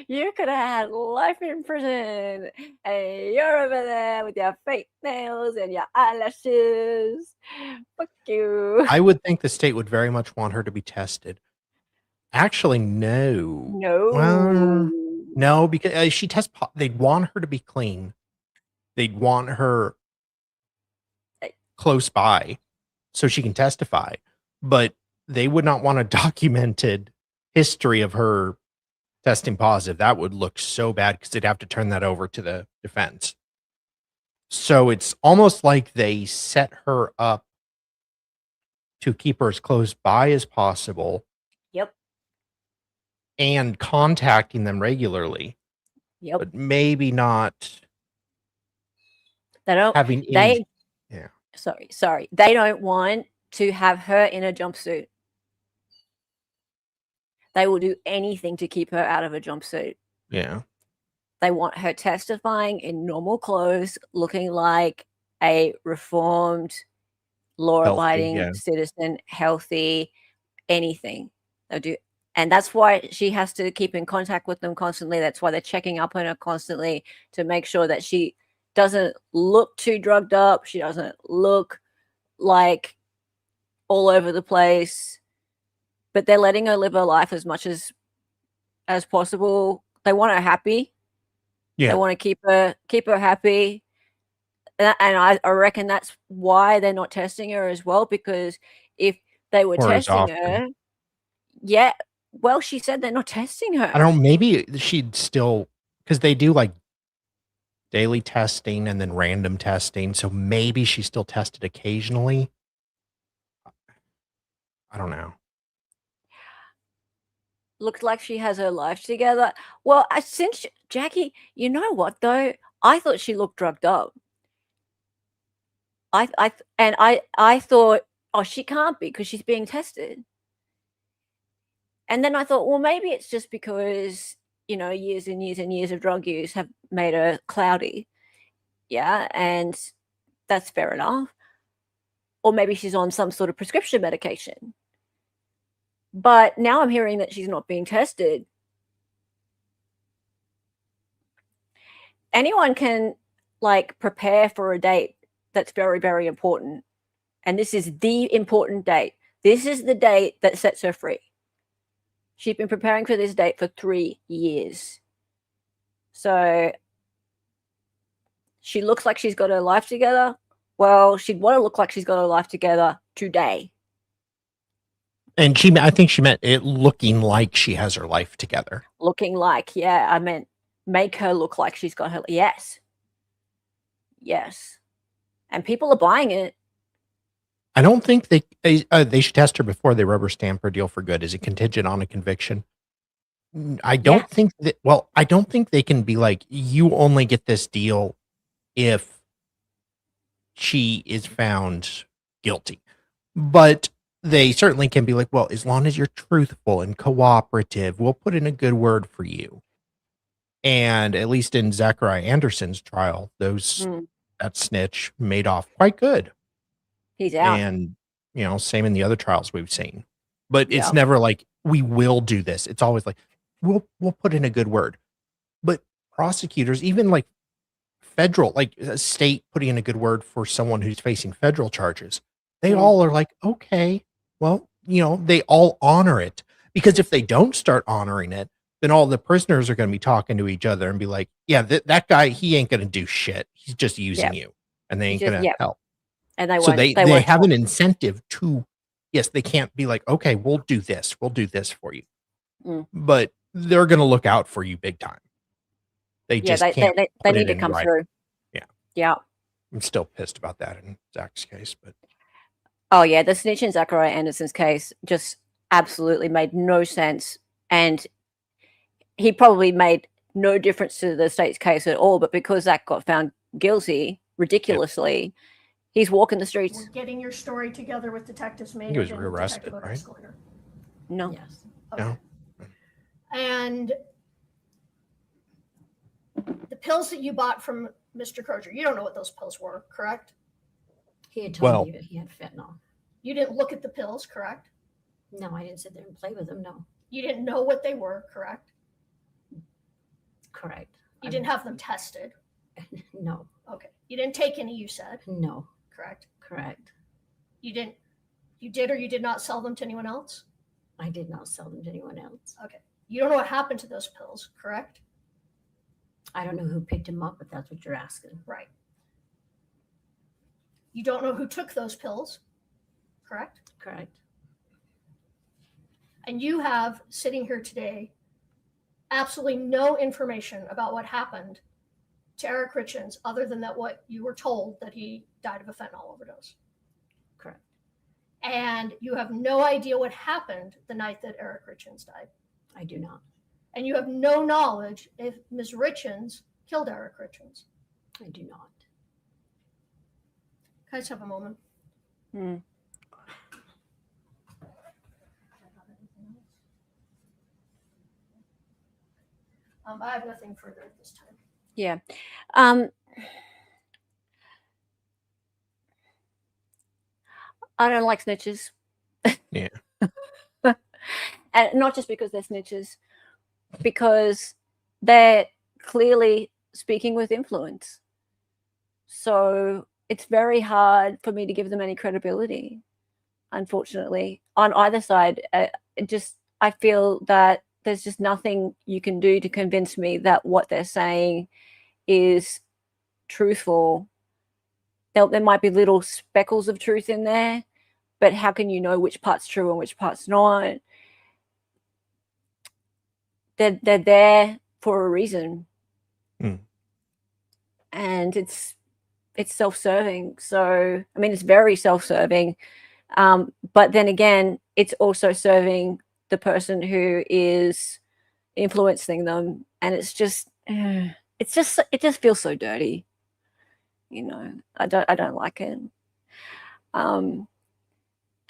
You could have had life in prison, and you're over there with your fake nails and your eyelashes. Fuck you. I would think the state would very much want her to be tested. Actually, no. No. Well, no, because she tests. They'd want her to be clean. They'd want her close by so she can testify. But they would not want a documented history of her testing positive. That would look so bad because they'd have to turn that over to the defense. So it's almost like they set her up to keep her as close by as possible. Yep. And contacting them regularly. Yep. But maybe not They don't. having They. yeah. Sorry. They don't want to have her in a jumpsuit. They will do anything to keep her out of a jumpsuit. Yeah. They want her testifying in normal clothes, looking like a reformed, law-abiding yeah. citizen, healthy, anything. They'll do. And that's why she has to keep in contact with them constantly. That's why they're checking up on her constantly to make sure that she doesn't look too drugged up. She doesn't look like all over the place. But they're letting her live her life as much as possible. They want her happy. Yeah. They want to keep her happy. And I reckon that's why they're not testing her as well, because if they were Or as testing often. her, yeah, well, she said they're not testing her. I don't know, maybe she'd still, because they do like daily testing and then random testing. So maybe she's still tested occasionally. I don't know. looks like she has her life together. Well, since Jackie, you know what though? I thought she looked drugged up. I thought, oh, she can't be because she's being tested. And then I thought, well, maybe it's just because, you know, years and years and years of drug use have made her cloudy. Yeah, and that's fair enough. Or maybe she's on some sort of prescription medication. But now I'm hearing that she's not being tested. Anyone can, like, prepare for a date that's very, very important. And this is the important date. This is the date that sets her free. She's been preparing for this date for 3 years. So she looks like she's got her life together. Well, she'd want to look like she's got her life together today. And I think she meant it looking like she has her life together. Looking like, yeah, I meant make her look like she's got her. Yes. Yes. And people are buying it. I don't think they should test her before they rubber stamp her deal for good. Is it contingent on a conviction? I don't think that. Well, I don't think they can be like, you only get this deal if she is found guilty. But they certainly can be like, well, as long as you're truthful and cooperative, we'll put in a good word for you. And at least in Zachariah Anderson's trial, that snitch made off quite good. He's out. And, you know, same in the other trials we've seen. But it's never like, we will do this. It's always like, we'll put in a good word. But prosecutors, even like federal, like a state putting in a good word for someone who's facing federal charges, they all are like, okay, well, you know, they all honor it. Because if they don't start honoring it, then all the prisoners are going to be talking to each other and be like, yeah, that guy, he ain't going to do shit. He's just using you. And they ain't going to help. And they so they have an incentive to, yes, they can't be like, okay, we'll do this for you. But they're going to look out for you big time. They just can't. They need to come through. Yeah. Yeah. I'm still pissed about that in Zach's case, but. Oh yeah, the snitch in Zachariah Anderson's case just absolutely made no sense, and he probably made no difference to the state's case at all. But because Zach got found guilty ridiculously, he's walking the streets. We're getting your story together with Detectives Maynard. He was rearrested, right? No. Yes. Okay. No. And the pills that you bought from Mr. Crozier, you don't know what those pills were, correct? He had told me that he had fentanyl. You didn't look at the pills, correct? No, I didn't sit there and play with them. No. You didn't know what they were, correct? Correct. You didn't have them tested? No. Okay. You didn't take any, you said? No. Correct. Correct. You did or you did not sell them to anyone else? I did not sell them to anyone else. Okay. You don't know what happened to those pills, correct? I don't know who picked them up, if that's what you're asking. Right. You don't know who took those pills, correct? Correct. And you have, sitting here today, absolutely no information about what happened to Eric Richins other than that what you were told that he died of a fentanyl overdose. Correct. And you have no idea what happened the night that Eric Richins died. I do not. And you have no knowledge if Ms. Richins killed Eric Richins. I do not. Can I just have a moment? I have nothing further at this time. Yeah. I don't like snitches. Yeah. And not just because they're snitches, because they're clearly speaking with influence. So it's very hard for me to give them any credibility, unfortunately. On either side, I feel that there's just nothing you can do to convince me that what they're saying is truthful. There might be little speckles of truth in there, but how can you know which part's true and which part's not? They're there for a reason. And it's self-serving. So, I mean, it's very self-serving. But then again, it's also serving the person who is influencing them, and it just feels so dirty. You know, I don't like it. And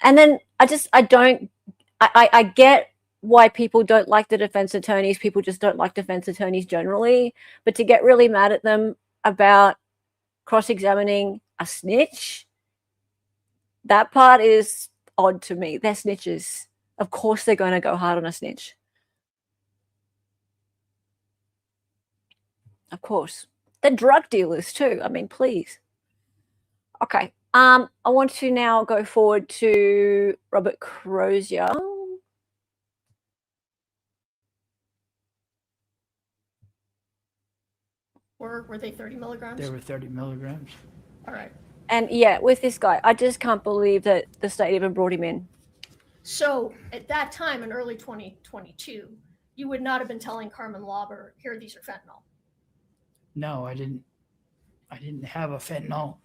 then I get why people don't like the defense attorneys. People just don't like defense attorneys generally. But to get really mad at them about cross-examining a snitch, that part is odd to me. They're snitches. Of course they're going to go hard on a snitch. Of course. They're drug dealers too. I mean, please. Okay. I want to now go forward to Robert Crozier. Were they 30 milligrams? They were 30 milligrams. All right. And yeah, with this guy, I just can't believe that the state even brought him in. So at that time in early 2022, you would not have been telling Carmen Lauber, here, these are fentanyl. No, I didn't have a fentanyl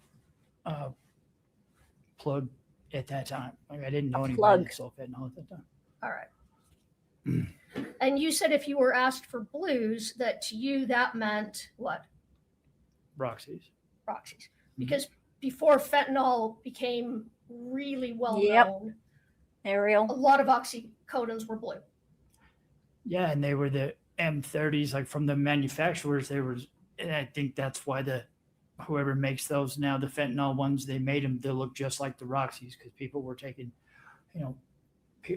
plug at that time. Like, I didn't know anybody that sold fentanyl at that time. All right. And you said if you were asked for blues, that to you that meant what? Roxy's. Roxy's. Because before fentanyl became really well known, Ariel, a lot of oxycodones were blue. Yeah, and they were the M30s, like from the manufacturers. They were, and I think that's why whoever makes those now, the fentanyl ones, they made them to look just like the Roxy's, because people were taking,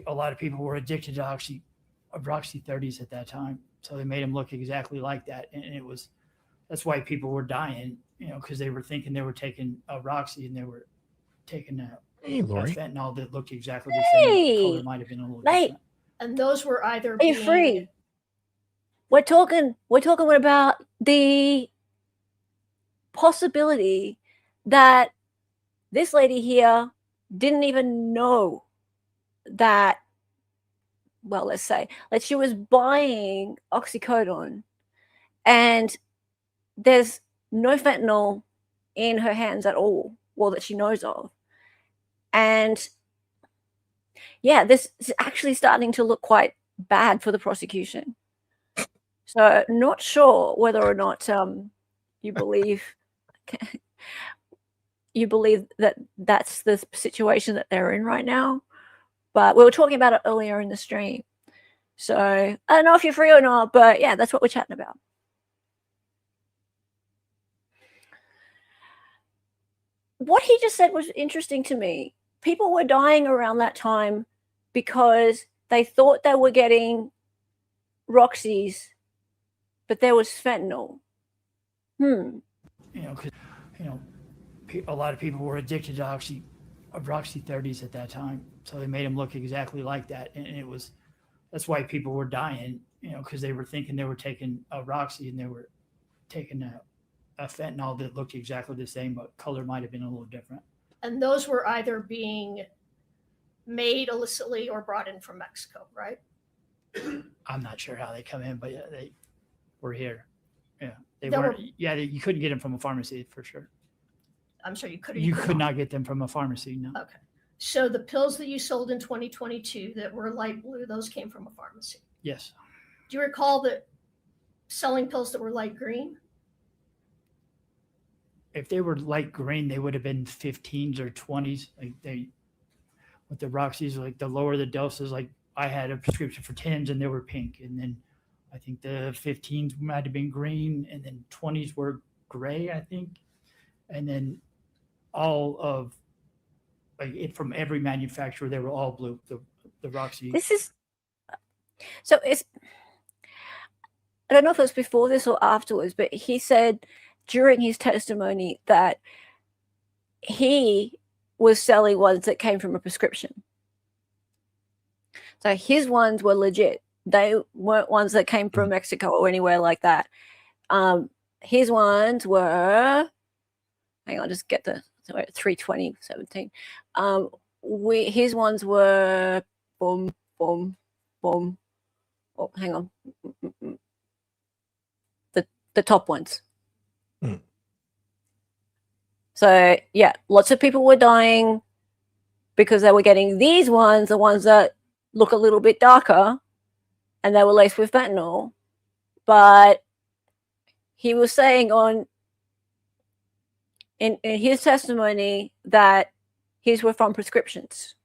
a lot of people were addicted to Roxy 30s at that time. So they made them look exactly like that. And that's why people were dying, because they were thinking they were taking a Roxy and they were taking a fentanyl that looked exactly the same. The color might have been a little different. And those were either Are you free? We're talking about the possibility that this lady here didn't even know that, well, let's say she was buying oxycodone and there's no fentanyl in her hands at all, well, that she knows of. And yeah, this is actually starting to look quite bad for the prosecution. So not sure whether or not you believe that that's the situation that they're in right now. But we were talking about it earlier in the stream. So I don't know if you're free or not, but yeah, that's what we're chatting about. What he just said was interesting to me. People were dying around that time because they thought they were getting Roxy's, but there was fentanyl. Because a lot of people were addicted to Roxy 30s at that time. So they made them look exactly like that. And that's why people were dying, because they were thinking they were taking a Roxy and they were taking a fentanyl that looked exactly the same, but color might have been a little different. And those were either being made illicitly or brought in from Mexico, right? I'm not sure how they come in, but yeah, they were here. Yeah, you couldn't get them from a pharmacy for sure. I'm sure you could. You could not get them from a pharmacy, no. Okay. So the pills that you sold in 2022 that were light blue, those came from a pharmacy? Yes. Do you recall that selling pills that were light green? If they were light green, they would have been 15s or 20s. With the Roxy's, like the lower the doses, like I had a prescription for 10s and they were pink. And then I think the 15s might have been green and then 20s were gray, I think. And then all of from every manufacturer, they were all blue. The Roxy. I don't know if it was before this or afterwards, but he said during his testimony that he was selling ones that came from a prescription. So his ones were legit. They weren't ones that came from Mexico or anywhere like that. His ones were, hang on, just get the 32017. His ones were boom, boom, boom. Oh, hang on. The top ones. So yeah, lots of people were dying because they were getting these ones, the ones that look a little bit darker and they were laced with fentanyl. But he was saying in his testimony that his were from prescriptions.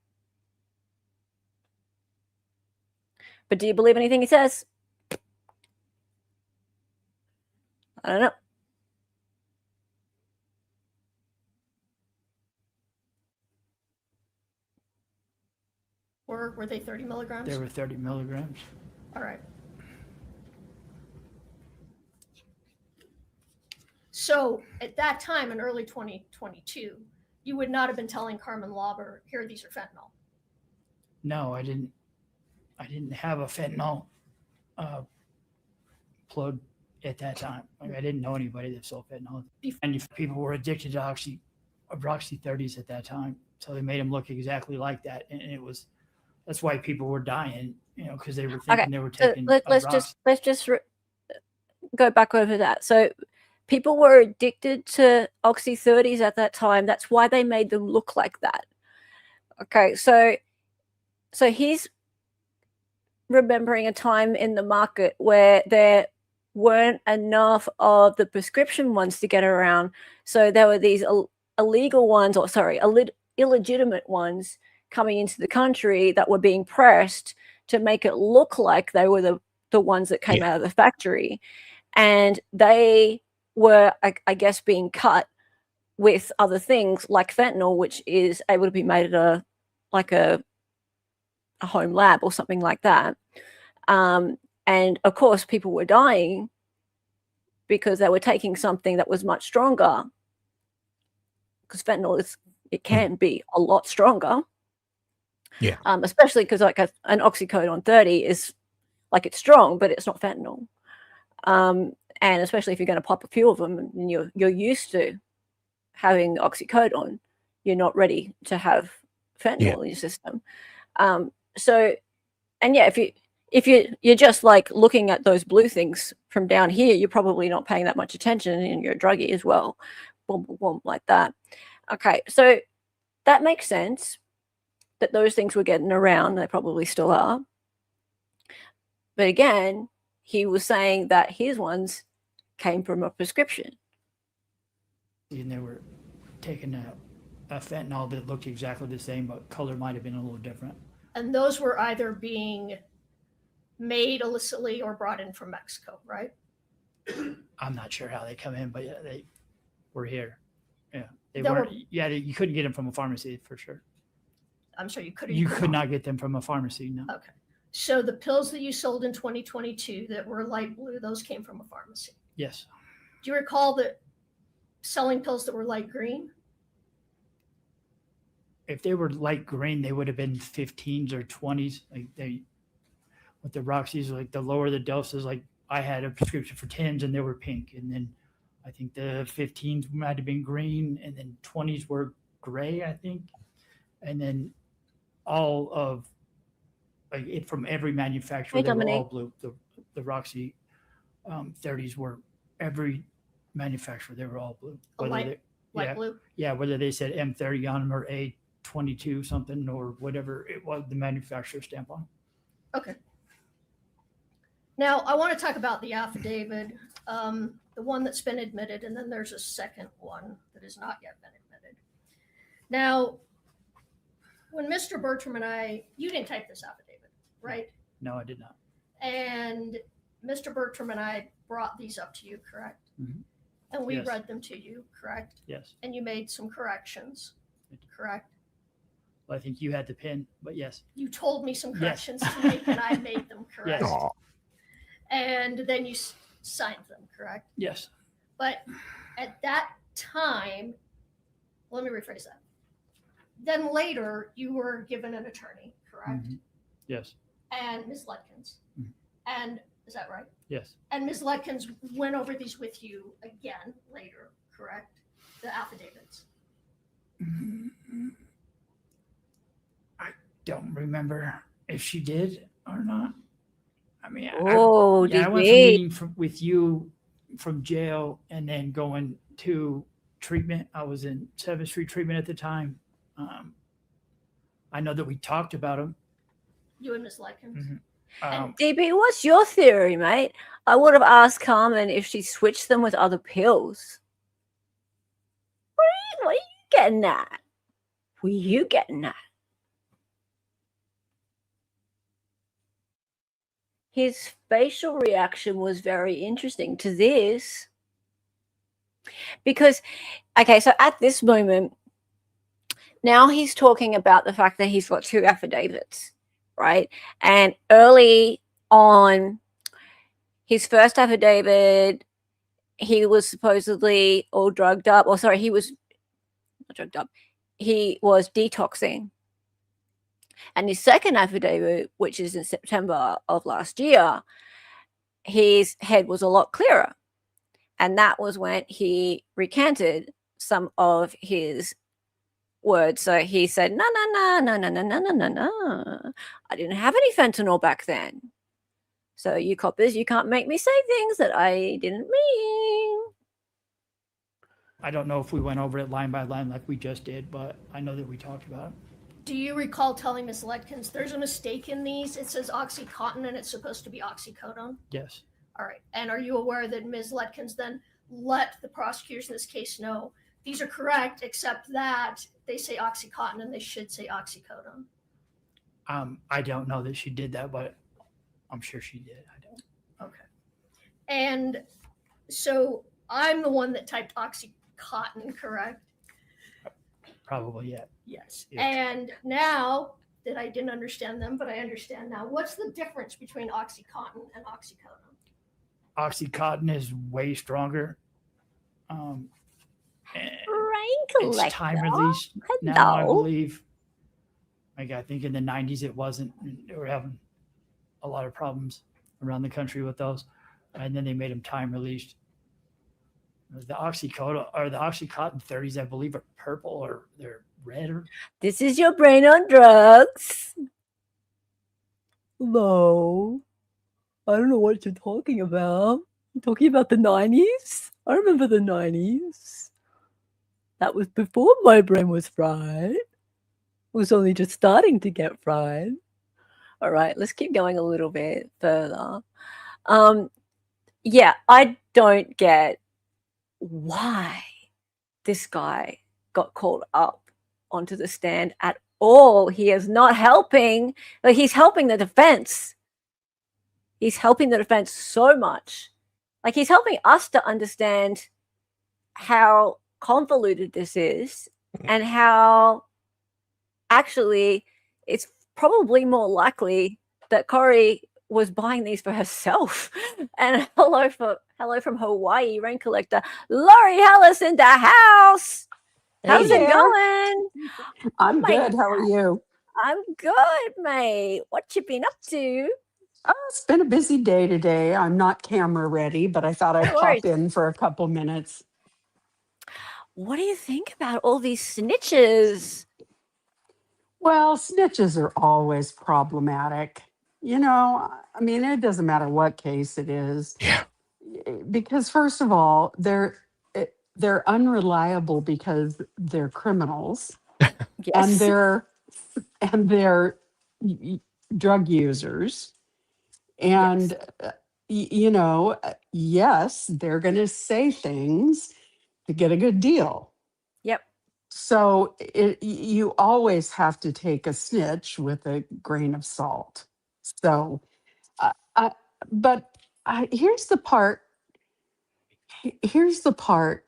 But do you believe anything he says? I don't know. Were they 30 milligrams? They were 30 milligrams. All right. So at that time in early 2022, you would not have been telling Carmen Lauber, here, these are fentanyl. No, I didn't have a fentanyl plug at that time. Like, I didn't know anybody that sold fentanyl. And if people were addicted to Roxy 30s at that time. So they made them look exactly like that. And that's why people were dying, because they were thinking they were taking let's just go back over that. So people were addicted to Oxy 30s at that time. That's why they made them look like that. Okay, so he's remembering a time in the market where there weren't enough of the prescription ones to get around. So there were these illegal ones, illegitimate ones coming into the country that were being pressed to make it look like they were the ones that came out of the factory. And they were, I guess, being cut with other things like fentanyl, which is able to be made at a home lab or something like that. And of course, people were dying because they were taking something that was much stronger, because fentanyl it can be a lot stronger. Yeah. Especially because like an oxycodone 30 is like, it's strong, but it's not fentanyl. And especially if you're going to pop a few of them and you're used to having oxycodone, you're not ready to have fentanyl in your system. If you're just like looking at those blue things from down here, you're probably not paying that much attention, and you're a druggie as well. Boom, boom, boom, like that. Okay, so that makes sense that those things were getting around. They probably still are. But again, he was saying that his ones came from a prescription. And they were taking a fentanyl that looked exactly the same, but color might have been a little different. And those were either being made illicitly or brought in from Mexico, right? I'm not sure how they come in, but yeah, they were here. Yeah, they There weren't. were- You couldn't get them from a pharmacy for sure. I'm sure you could. You could not get them from a pharmacy. No. Okay. So the pills that you sold in 2022 that were light blue, those came from a pharmacy. Yes. Do you recall that selling pills that were light green? If they were light green, they would have been 15s or 20s. Like with the Roxys, like the lower the doses, like I had a prescription for 10s and they were pink. And then I think the 15s might have been green, and then 20s were gray, I think. And then all of from every manufacturer, they were all blue. The Roxy 30s were every manufacturer, they were all blue. Light blue? Yeah, whether they said M30 on them or A22 something or whatever it was, the manufacturer stamp on. Okay. Now, I want to talk about the affidavit, the one that's been admitted, and then there's a second one that has not yet been admitted. Now, when Mr. Bertram and you didn't type this affidavit, right? No, I did not. And Mr. Bertram and I brought these up to you, correct? Mhm. And we Yes. read them to you, correct? Yes. And you made some corrections, correct? Well, I think you had the pen, but yes. You told me some Yes. corrections to make, and I made them correct. Yes. Aw. And then you signed them, correct? Yes. But at that time, let me rephrase that. Then later, you were given an attorney, correct? Mhm. Yes. And Ms. Letkins. Mhm. And is that right? Yes. And Ms. Letkins went over these with you again later, correct? The affidavits. I don't remember if she did or not. I mean, I went from meeting with you from jail and then going to treatment. I was in 7th Street treatment at the time. I know that we talked about them, You and Ms. Likens. Mm-hmm. DB, what's your theory, mate? I would have asked Carmen if she switched them with other pills. What are you getting at? What are you getting at? His facial reaction was very interesting to this. Because, okay, so at this moment, now he's talking about the fact that he's got 2 affidavits, right? And early on, his first affidavit, he was supposedly all drugged up. Or sorry, he was not drugged up. He was detoxing. And his second affidavit, which is in September of last year, his head was a lot clearer. And that was when he recanted some of his words. So he said, no, I didn't have any fentanyl back then. So you coppers, you can't make me say things that I didn't mean. I don't know if we went over it line by line like we just did, but I know that we talked about it. Do you recall telling Ms. Letkins there's a mistake in these? It says Oxycontin and it's supposed to be oxycodone? Yes. All right. And are you aware that Ms. Letkins then let the prosecutors in this case know these are correct, except that they say Oxycontin and they should say oxycodone? I don't know that she did that, but I'm sure she did. I don't. Okay. And so I'm the one that typed Oxycontin, correct? Probably, yeah. Yes. Yeah. And now that I didn't understand them, but I understand now, what's the difference between Oxycontin and oxycodone? Oxycontin is way stronger. It's time release now, I believe. Like I think in the 90s it wasn't. They were having a lot of problems around the country with those, and then they made them time released. The Oxycodone or the Oxycontin 30s, I believe, are purple or they're red. Or this is your brain on drugs. No, I don't know what you're talking about. You're talking about the 90s? I remember the 90s. That was before my brain was fried. It was only just starting to get fried. All right, let's keep going a little bit further. Yeah, I don't get why this guy got called up onto the stand at all. He is not helping. Like, he's helping the defense. He's helping the defense so much. Like, he's helping us to understand how convoluted this is and how actually it's probably more likely that Kouri was buying these for herself. And hello from Hawaii, rain collector Lori Hellis in the house. How's it going? I'm good. How are you? I'm good, mate. What you been up to? It's been a busy day today. I'm not camera ready, but I thought I'd pop in for a couple minutes. What do you think about all these snitches? Well, snitches are always problematic. You know, I mean, it doesn't matter what case it is. Yeah. Because first of all, they're unreliable because they're criminals. Yes. and they're drug users. And you know, yes, they're going to say things to get a good deal. Yep. So you always have to take a snitch with a grain of salt. So, here's the part. Here's the part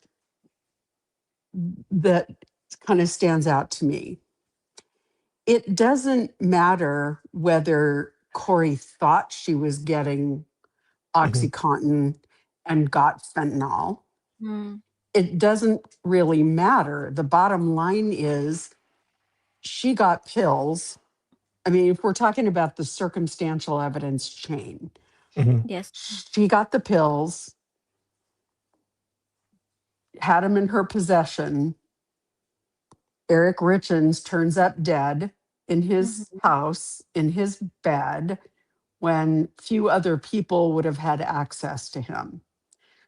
that kind of stands out to me. It doesn't matter whether Kouri thought she was getting Oxycontin and got fentanyl. It doesn't really matter. The bottom line is she got pills. I mean, if we're talking about the circumstantial evidence chain, yes, she got the pills, had them in her possession. Eric Richins turns up dead in his house, in his bed, when few other people would have had access to him.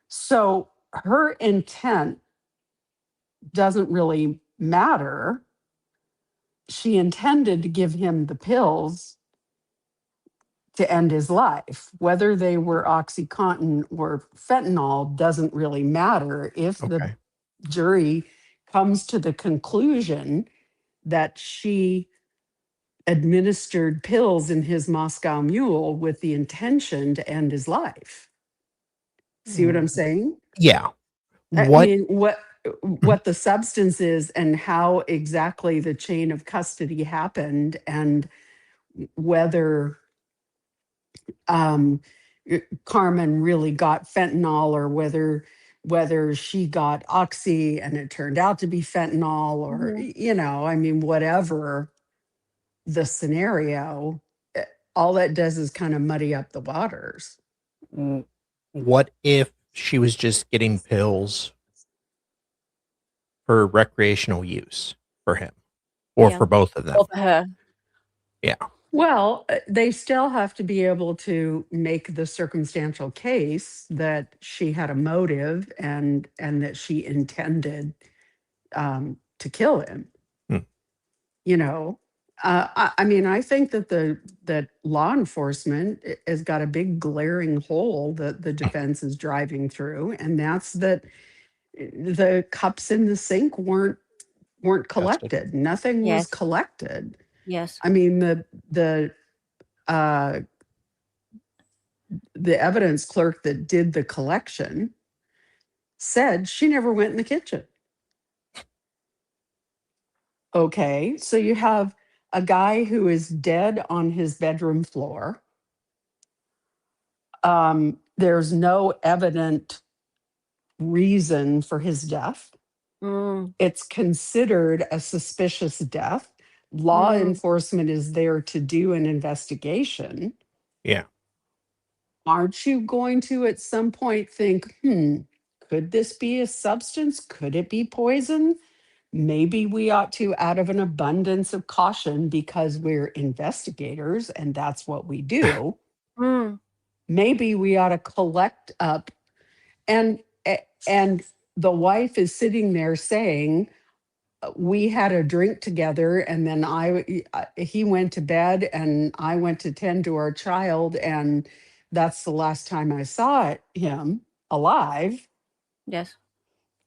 So her intent doesn't really matter. She intended to give him the pills to end his life. Whether they were OxyContin or fentanyl doesn't really matter if the Okay. jury comes to the conclusion that she administered pills in his Moscow Mule with the intention to end his life. See what I'm saying? Yeah. I What? mean, what the substance is and how exactly the chain of custody happened, and whether Carmen really got fentanyl, or whether she got oxy and it turned out to be fentanyl, or I mean, whatever the scenario, all that does is kind of muddy up the waters. What if she was just getting pills for recreational use for him, or Yeah. for both of them? Or for her. Yeah. Well, they still have to be able to make the circumstantial case that she had a motive and that she intended to kill him. You know, I mean, I think that that law enforcement has got a big glaring hole that the defense is driving through, and that's that the cups in the sink weren't collected. Nothing was Yes. collected. Yes. I mean, the evidence clerk that did the collection said she never went in the kitchen. Okay, so you have a guy who is dead on his bedroom floor. There's no evident reason for his death. It's considered a suspicious death. Law enforcement is there to do an investigation. Yeah. Aren't you going to at some point think, could this be a substance? Could it be poison? Maybe we ought to, out of an abundance of caution, because we're investigators and that's what we do, maybe we ought to collect up. And the wife is sitting there saying, we had a drink together, and then he went to bed and I went to tend to our child, and that's the last time I saw him alive. Yes.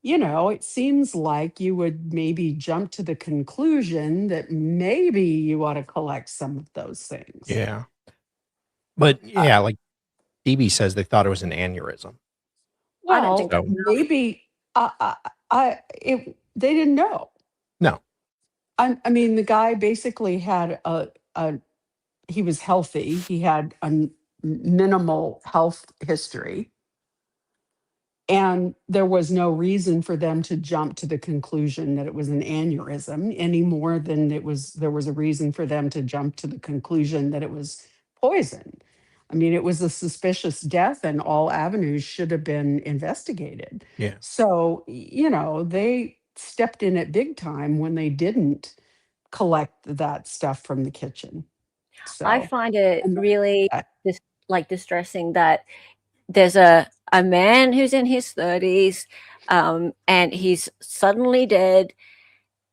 You know, it seems like you would maybe jump to the conclusion that maybe you ought to collect some of those things. Yeah. But yeah, like DB says, they thought it was an aneurysm. I don't Well, think that's enough. maybe they didn't know. No. I mean, the guy basically had he was healthy. He had a minimal health history. And there was no reason for them to jump to the conclusion that it was an aneurysm any more than there was a reason for them to jump to the conclusion that it was poison. I mean, it was a suspicious death and all avenues should have been investigated. Yeah. So, they stepped in at big time when they didn't collect that stuff from the kitchen. So I find it and really I- distressing that there's a man who's in his 30s and he's suddenly dead,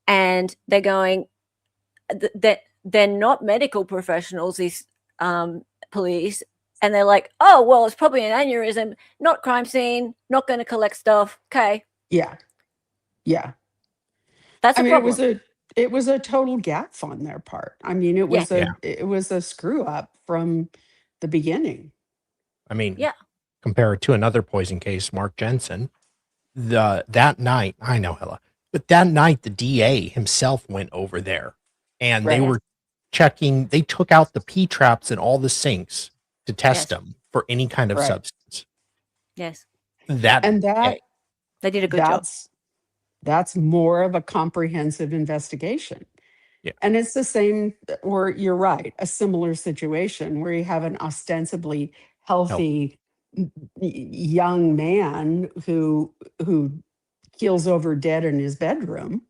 and they're going that they're not medical professionals, these police, and they're like, oh well, it's probably an aneurysm, not crime scene, not going to collect stuff. Okay. Yeah. That's a problem. It was a total gaffe on their part. I mean, it was a screw up from the beginning. I mean, Yeah. compare it to another poison case, Mark Jensen. That night, I know, Hella, but that night the DA himself went over there, and they were checking. They took out the P traps in all the sinks to test them for any kind of substance. Yes. That they did a good job. That's more of a comprehensive investigation. Yeah. And it's the same, or you're right, a similar situation where you have an ostensibly healthy young man who keels over dead in his bedroom.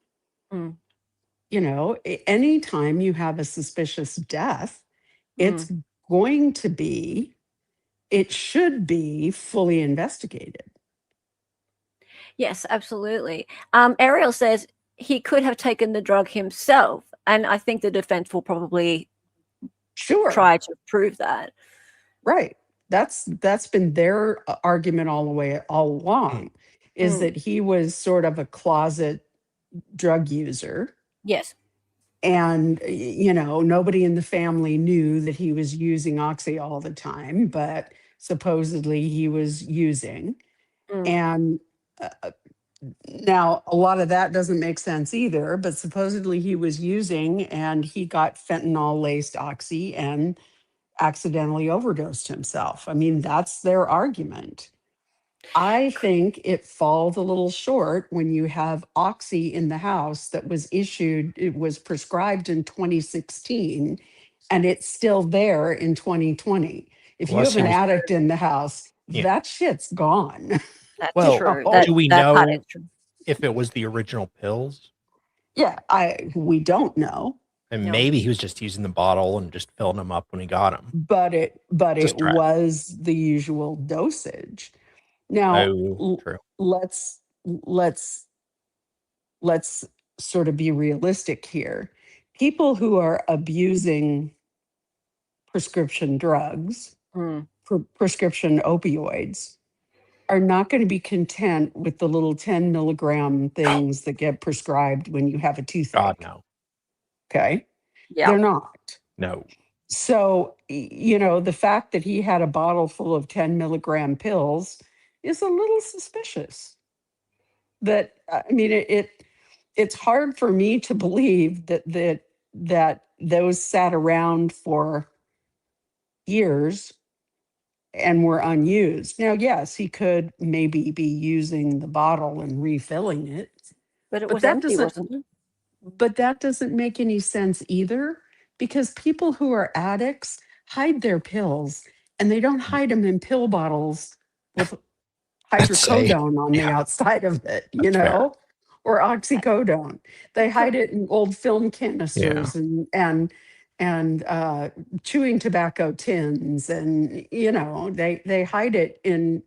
Anytime you have a suspicious death, it should be fully investigated. Yes, absolutely. Ariel says he could have taken the drug himself, and I think the defense will probably try to prove that. Right. That's been their argument all along, is that he was sort of a closet drug user. Yes. And nobody in the family knew that he was using oxy all the time, but supposedly he was using. And now a lot of that doesn't make sense either, but supposedly he was using and he got fentanyl laced oxy and accidentally overdosed himself. I mean, that's their argument. I think it falls a little short when you have oxy in the house that was it was prescribed in 2016, and it's still there in 2020. If you Unless have he an was- addict in the house, Yeah. that shit's gone. That's Well, true. do we that part know is true. if it was the original pills? Yeah, we don't know, And No. maybe he was just using the bottle and just filling them up when he got them. but it Just try. was the usual dosage. Now, Oh, true. let's sort of be realistic here. People who are abusing prescription drugs, prescription opioids, are not going to be content with the little 10 milligram things that get prescribed when you have a toothache. God, no. Okay. Yeah. They're not. No. So, the fact that he had a bottle full of 10 milligram pills is a little suspicious. That, I mean, it's hard for me to believe that those sat around for years and were unused. Now, yes, he could maybe be using the bottle and refilling it, But it but was that empty, doesn't wasn't it? but that doesn't make any sense either, because people who are addicts hide their pills, and they don't hide them in pill bottles with hydrocodone on the outside of it, That's fair. or oxycodone. They hide it in old film canisters and chewing tobacco tins, and they hide it in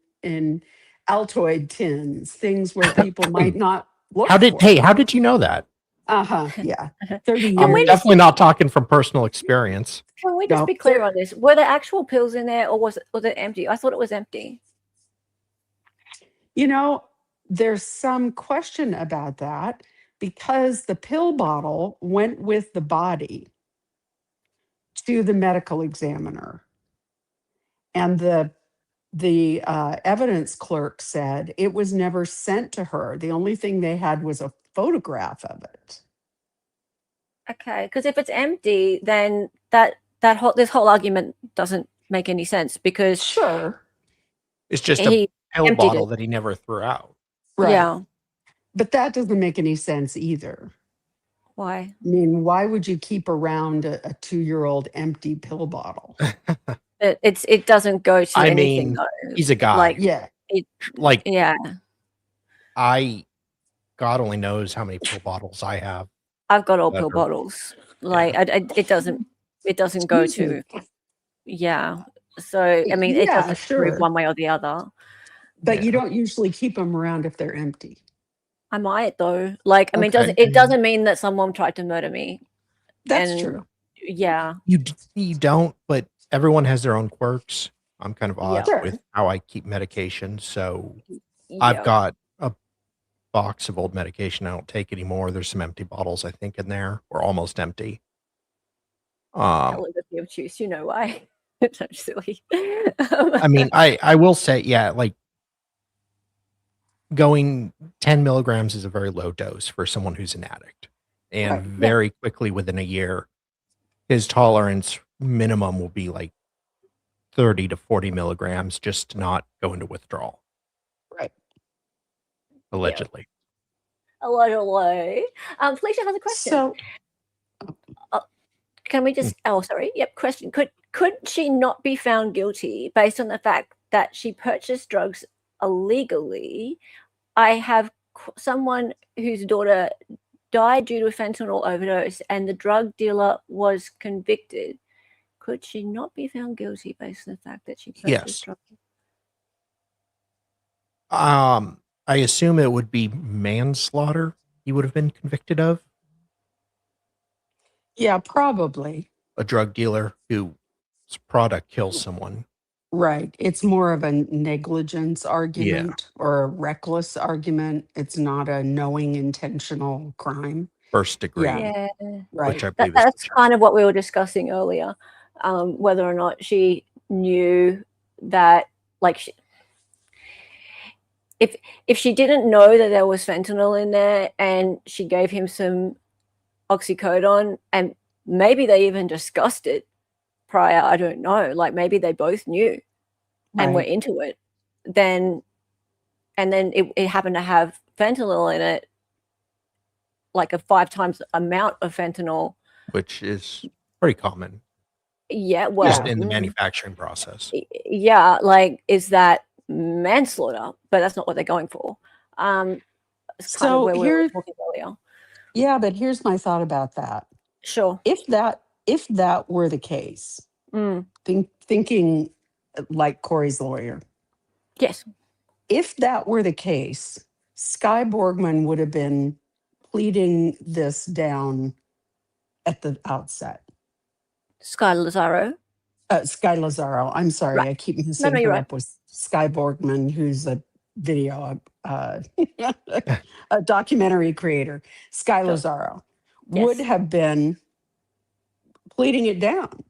Altoid tins, things where people might not look How for. did you know that? Yeah. 30 years. I'm definitely not talking from personal experience. Can we just No. be clear on this? Were there actual pills in there, or was it empty? I thought it was empty. There's some question about that, because the pill bottle went with the body to the medical examiner. And the evidence clerk said it was never sent to her. The only thing they had was a photograph of it. Okay, because if it's empty, then this whole argument doesn't make any sense, because Sure. It's just a he pill emptied bottle it. that he never threw out. Right. Yeah. But that doesn't make any sense either. Why? I mean, why would you keep around a 2-year-old empty pill bottle? It doesn't go to I anything, mean, though. he's a guy. Like, Yeah. Like, yeah. God only knows how many pill bottles I have. I've got all pill Whatever. bottles. Like, it doesn't go Excuse to. me. Yeah. So I mean, it Yeah, doesn't sure. prove one way or the other. But you Yeah. don't usually keep them around if they're empty. I might, though. Like, I mean, Okay. it doesn't mean that someone tried to murder me. That's And true. Yeah. You don't, but everyone has their own quirks. I'm kind of odd Sure. with how I keep medication. So I've Yeah. got a box of old medication I don't take anymore. There's some empty bottles, I think, in there, or almost empty. Delicacy of juice, you know why? It's so silly. I mean, I will say, yeah, like going 10 milligrams is a very low dose for someone who's an addict. And Right, yeah. very quickly within a year, his tolerance minimum will be like 30 to 40 milligrams just to not go into withdrawal. Right. Allegedly. Allegedly. Felicia has a question. So, Can we just? Oh, sorry. Yep. Question. Could she not be found guilty based on the fact that she purchased drugs illegally? I have someone whose daughter died due to a fentanyl overdose, and the drug dealer was convicted. Could she not be found guilty based on the fact that she purchased Yes. drugs? I assume it would be manslaughter he would have been convicted of. yeah, probably. A drug dealer whose product kills someone. Right. It's more of a negligence argument or a reckless argument. It's not a knowing intentional crime. First degree, Yeah. Yeah. which I Right. believe is That's what kind of what we were discussing earlier, whether or not she knew that, like, if she didn't know that there was fentanyl in there and she gave him some oxycodone, and maybe they even discussed it prior, I don't know, like maybe they both knew and were Right. into it, then it happened to have fentanyl in it, like a 5 times amount of fentanyl. which is pretty common Yeah, just well, in the manufacturing process. yeah, like, is that manslaughter? But that's not what they're going for. It's kind of So where we were here, talking earlier. yeah, but here's my thought about that. Sure. If that were the case, Mm, thinking like Corey's lawyer, yes. if that were the case, Sky Borgman would have been pleading this down at the outset. Sky Lazaro. Sky Lazaro. I'm sorry, Right. I keep No, mixing you're her right. up with Sky Borgman, who's a video, a documentary creator. Sky Sure. Lazaro would Yes. have been pleading it down.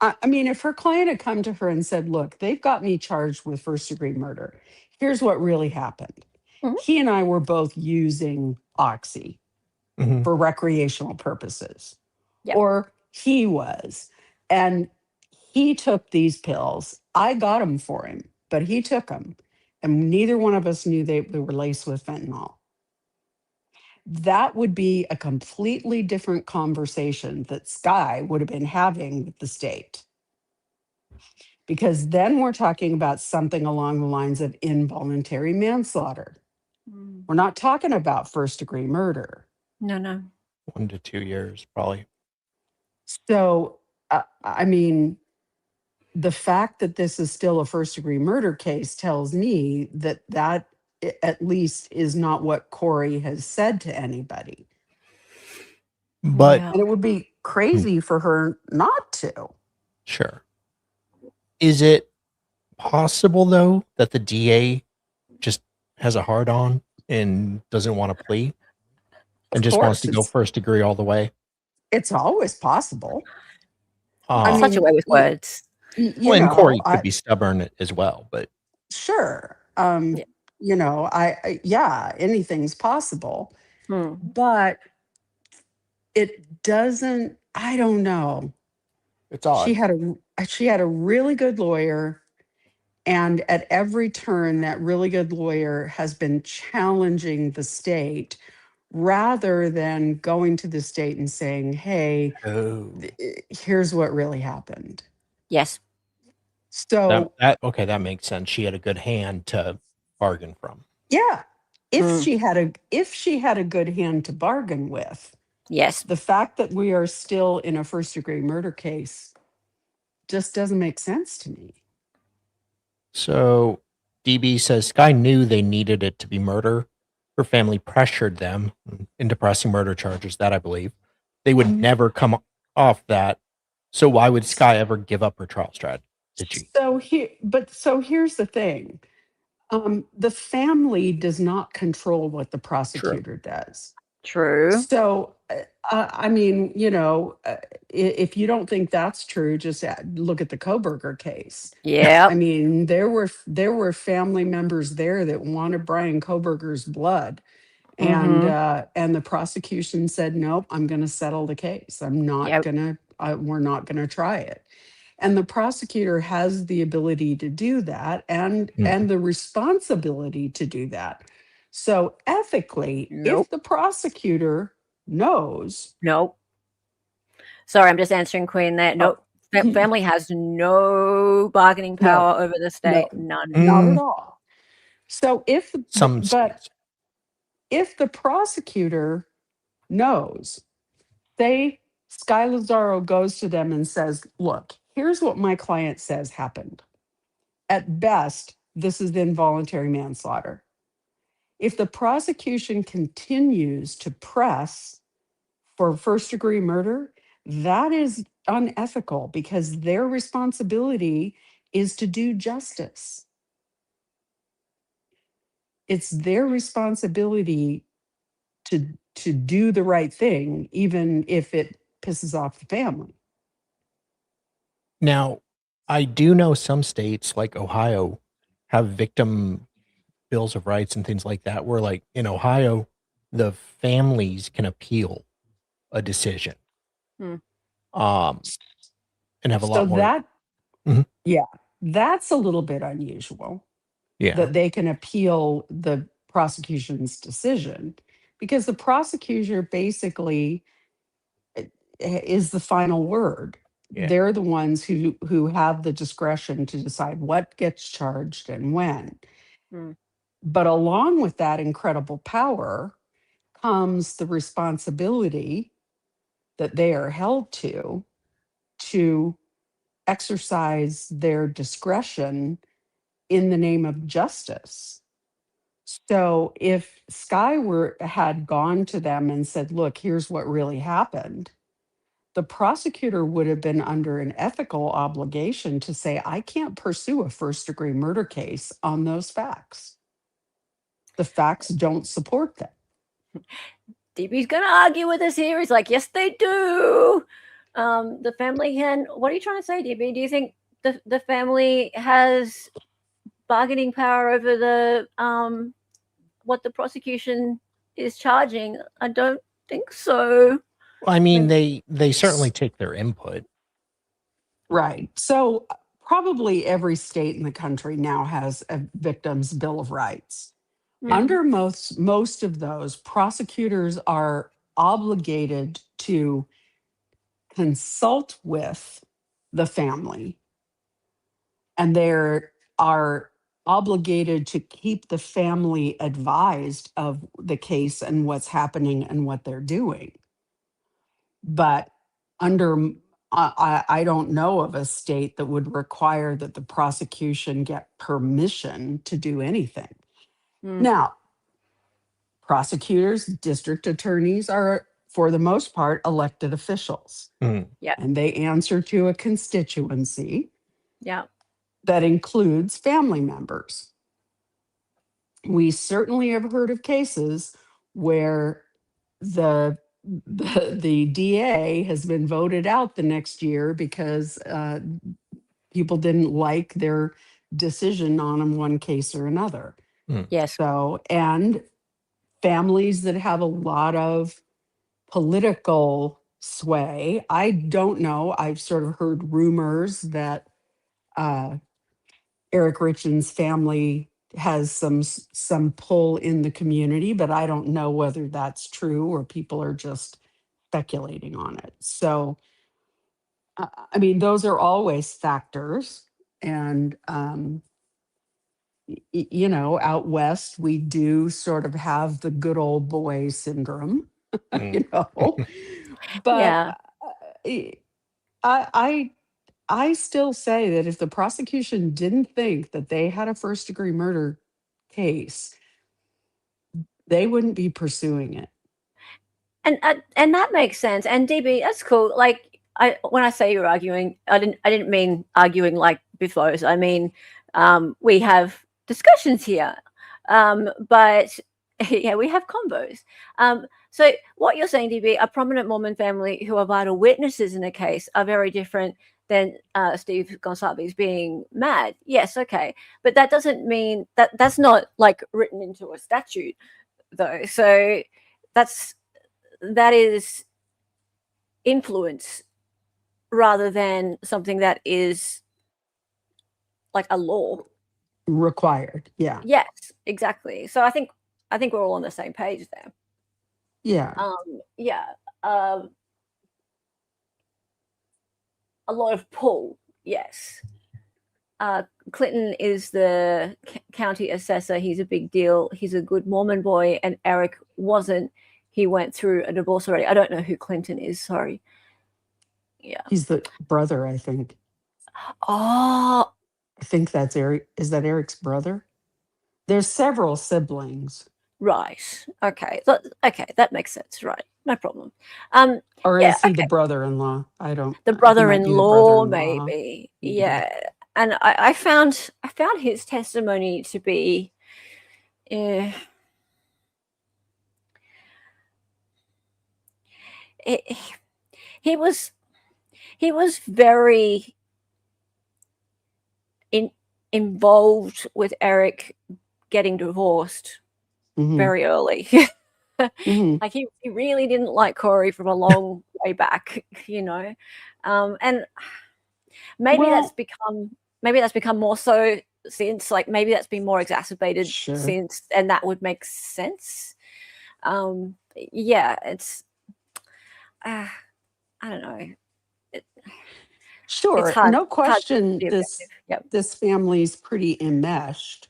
I mean, if her client had come to her and said, look, they've got me charged with first degree murder. Here's what really happened. Mhm. He and I were both using Oxy Mhm. for recreational purposes, Yep. or he was. And he took these pills. I got them for him, but he took them. And neither one of us knew they were laced with fentanyl. That would be a completely different conversation that Sky would have been having with the state. Because then we're talking about something along the lines of involuntary manslaughter. Mm. We're not talking about first degree murder. No. 1 to 2 years, probably. So, I mean, the fact that this is still a first degree murder case tells me that at least is not what Kouri has said to anybody. But Yeah. And it would be crazy for her not to. sure. Is it possible, though, that the DA just has a hard on and doesn't want to plea and Of just wants to course, go first degree all the way? it's always possible. Such a way with words. Well, and Kouri could be stubborn as well, but sure. Yeah. You know, yeah, anything's possible, Hmm. but it doesn't, I don't know. it's odd. She had a really good lawyer, and at every turn that really good lawyer has been challenging the state rather than going to the state and saying, hey, Oh, here's what really happened. Yes. So that makes sense. She had a good hand to bargain from. yeah, if Mm. she had a good hand to bargain with, Yes. the fact that we are still in a first degree murder case just doesn't make sense to me. So DB says Sky knew they needed it to be murder. Her family pressured them into pressing murder charges, that I believe. They would never come off that. So why would Sky ever give up her trial strategy? So here's the thing. The family does not control what the prosecutor does. True. So, I mean, you know, if you don't think that's true, just look at the Koberger case. Yeah. I mean, there were family members there that wanted Brian Koberger's blood, and the prosecution said, nope, I'm going to settle the case. I'm not Yep. going to. We're not going to try it. And the prosecutor has the ability to do that, and the responsibility to do that. So ethically, Nope. if the prosecutor knows, Nope. Sorry, I'm just answering Queen there. Nope. Family has no bargaining power over the state. None. not at all. So if the prosecutor knows, say Sky Lazaro goes to them and says, look, here's what my client says happened. At best, this is involuntary manslaughter. If the prosecution continues to press for first degree murder, that is unethical because their responsibility is to do justice. It's their responsibility to do the right thing, even if it pisses off the family. Now, I do know some states like Ohio have victim bills of rights and things like that, where like in Ohio, the families can appeal a decision. Hmm. And have a So lot more. that, Mhm. yeah, that's a little bit unusual. Yeah. That they can appeal the prosecution's decision, because the prosecutor basically is the final word. Yeah. They're the ones who have the discretion to decide what gets charged and when. Hmm. But along with that incredible power comes the responsibility that they are held to exercise their discretion in the name of justice. So if Sky had gone to them and said, look, here's what really happened, the prosecutor would have been under an ethical obligation to say, I can't pursue a first-degree murder case on those facts. The facts don't support that. DB's going to argue with us here. He's like, yes, they do. The family can. What are you trying to say, DB? Do you think the family has bargaining power over the what the prosecution is charging? I don't think so. I mean, they certainly take their input. Right. So probably every state in the country now has a victim's bill of rights. Mm. Under most of those, prosecutors are obligated to consult with the family, and they are obligated to keep the family advised of the case and what's happening and what they're doing. But I don't know of a state that would require that the prosecution get permission to do anything. Now, prosecutors, district attorneys are, for the most part, elected officials. Yeah. And they answer to a constituency. Yeah. That includes family members. We certainly have heard of cases where the DA has been voted out the next year because people didn't like their decision on one case or another. Yes. So, and families that have a lot of political sway. I don't know. I've sort of heard rumors that Eric Richins' family has some pull in the community, but I don't know whether that's true or people are just speculating on it. So, I mean, those are always factors. And, you know, out west, we do sort of have the good old boy syndrome, you know, but I still say that if the prosecution didn't think that they had a first degree murder case, they wouldn't be pursuing it. And that makes sense. And DB, that's cool. Like when I say you're arguing, I didn't mean arguing like Biffos. I mean we have discussions here, but yeah, we have combos. So what you're saying, DB, a prominent Mormon family who are vital witnesses in a case are very different than Steve Gonsalves being mad. Yes, okay, but that doesn't mean that's not like written into a statute, though. So that is influence rather than something that is like a law required. Yeah. Yes, exactly. So I think we're all on the same page there. Yeah. Yeah. A lot of pull. Yes. Clinton is the county assessor. He's a big deal. He's a good Mormon boy, and Eric wasn't. He went through a divorce already. I don't know who Clinton is. Sorry. Yeah. He's the brother, I think. Oh. I think that's Eric. Is that Eric's brother? There's several siblings. Right. Okay. Okay, that makes sense. Right. No problem. Or is he the brother-in-law? I don't. The brother-in-law, maybe. Yeah. and I found his testimony to be he was very involved with Eric getting divorced very early. Like he really didn't like Kouri from a long way back, and maybe that's become more so since, like, maybe that's been more exacerbated since, and that would make sense. Yeah, it's I don't know. Sure, it's hard, no question. Yep. This family's pretty enmeshed.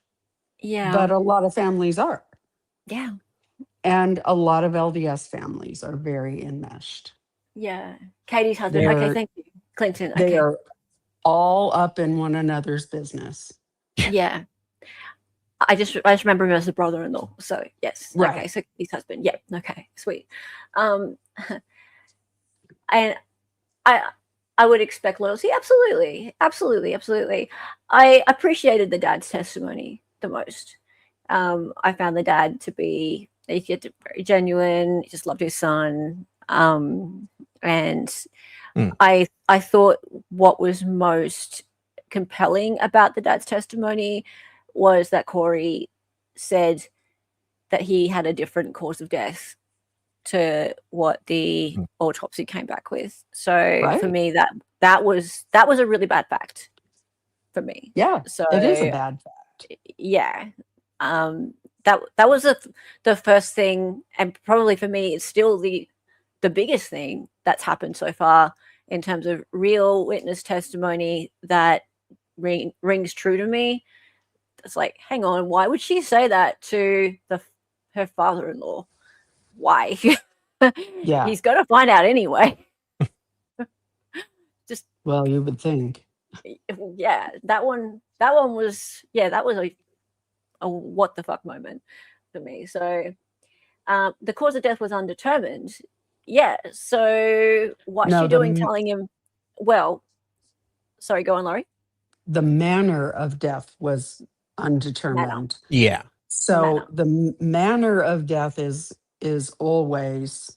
Yeah, but a lot of families are, yeah, and a lot of LDS families are very enmeshed. yeah. Katie's husband. Okay, thank you, Clinton. They Okay, are all up in one another's business. yeah. I just remember him as a brother-in-law. So yes, Right. Okay. So his husband. Yeah. Okay. Sweet. And I would expect loyalty. Absolutely. I appreciated the dad's testimony the most. I found the dad to be very genuine. He just loved his son. And I thought what was most compelling about the dad's testimony was that Kouri said that he had a different cause of death to what the autopsy came back with. So for me, that was a really bad fact for me. Yeah, so it is a bad fact. Yeah, that was the first thing, and probably for me, it's still the biggest thing that's happened so far in terms of real witness testimony that rings true to me. It's like, hang on, why would she say that to her father-in-law? Why? Yeah. He's going to find out anyway. Well, you would think. Yeah, that one was, that was a what the fuck moment for me. So the cause of death was undetermined. Yeah, so what's she doing telling him? Well, sorry, go on, Laurie. The manner of death was undetermined. Yeah. So the manner of death is always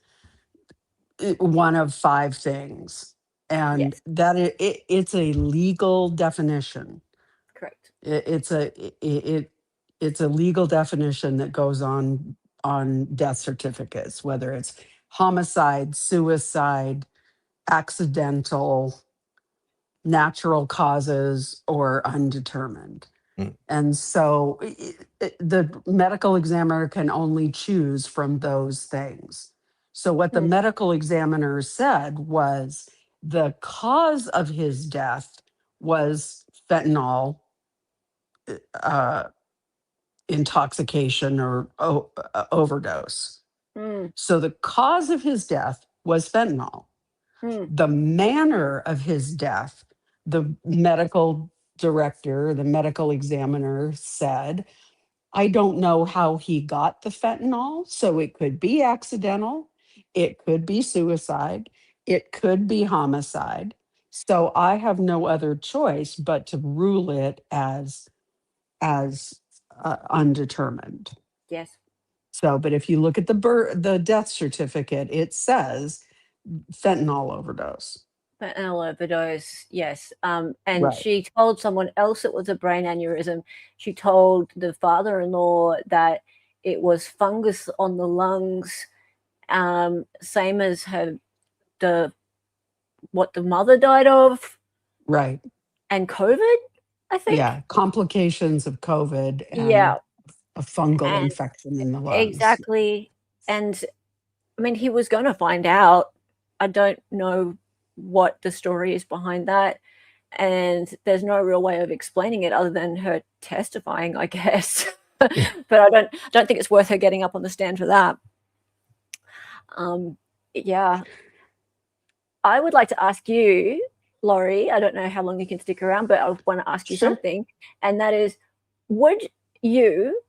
one of 5 things, and that it's a legal definition. Correct. It's a legal definition that goes on death certificates, whether it's homicide, suicide, accidental, natural causes, or undetermined. And so the medical examiner can only choose from those things. So what the medical examiner said was the cause of his death was fentanyl intoxication or overdose. So the cause of his death was fentanyl. The manner of his death, the medical director, the medical examiner said, I don't know how he got the fentanyl. So it could be accidental. It could be suicide. It could be homicide. So I have no other choice but to rule it as undetermined. Yes. So, but if you look at the death certificate, it says fentanyl overdose. Fentanyl overdose, yes. And she told someone else it was a brain aneurysm. She told the father-in-law that it was fungus on the lungs, same as what the mother died of. Right. And COVID, I think. Yeah, complications of COVID and a fungal infection in the lungs. Exactly. And I mean, he was going to find out. I don't know what the story is behind that, and there's no real way of explaining it other than her testifying, I guess. But I don't think it's worth her getting up on the stand for that. I would like to ask you, Laurie, I don't know how long you can stick around, but I want to ask you something, and that is, would you,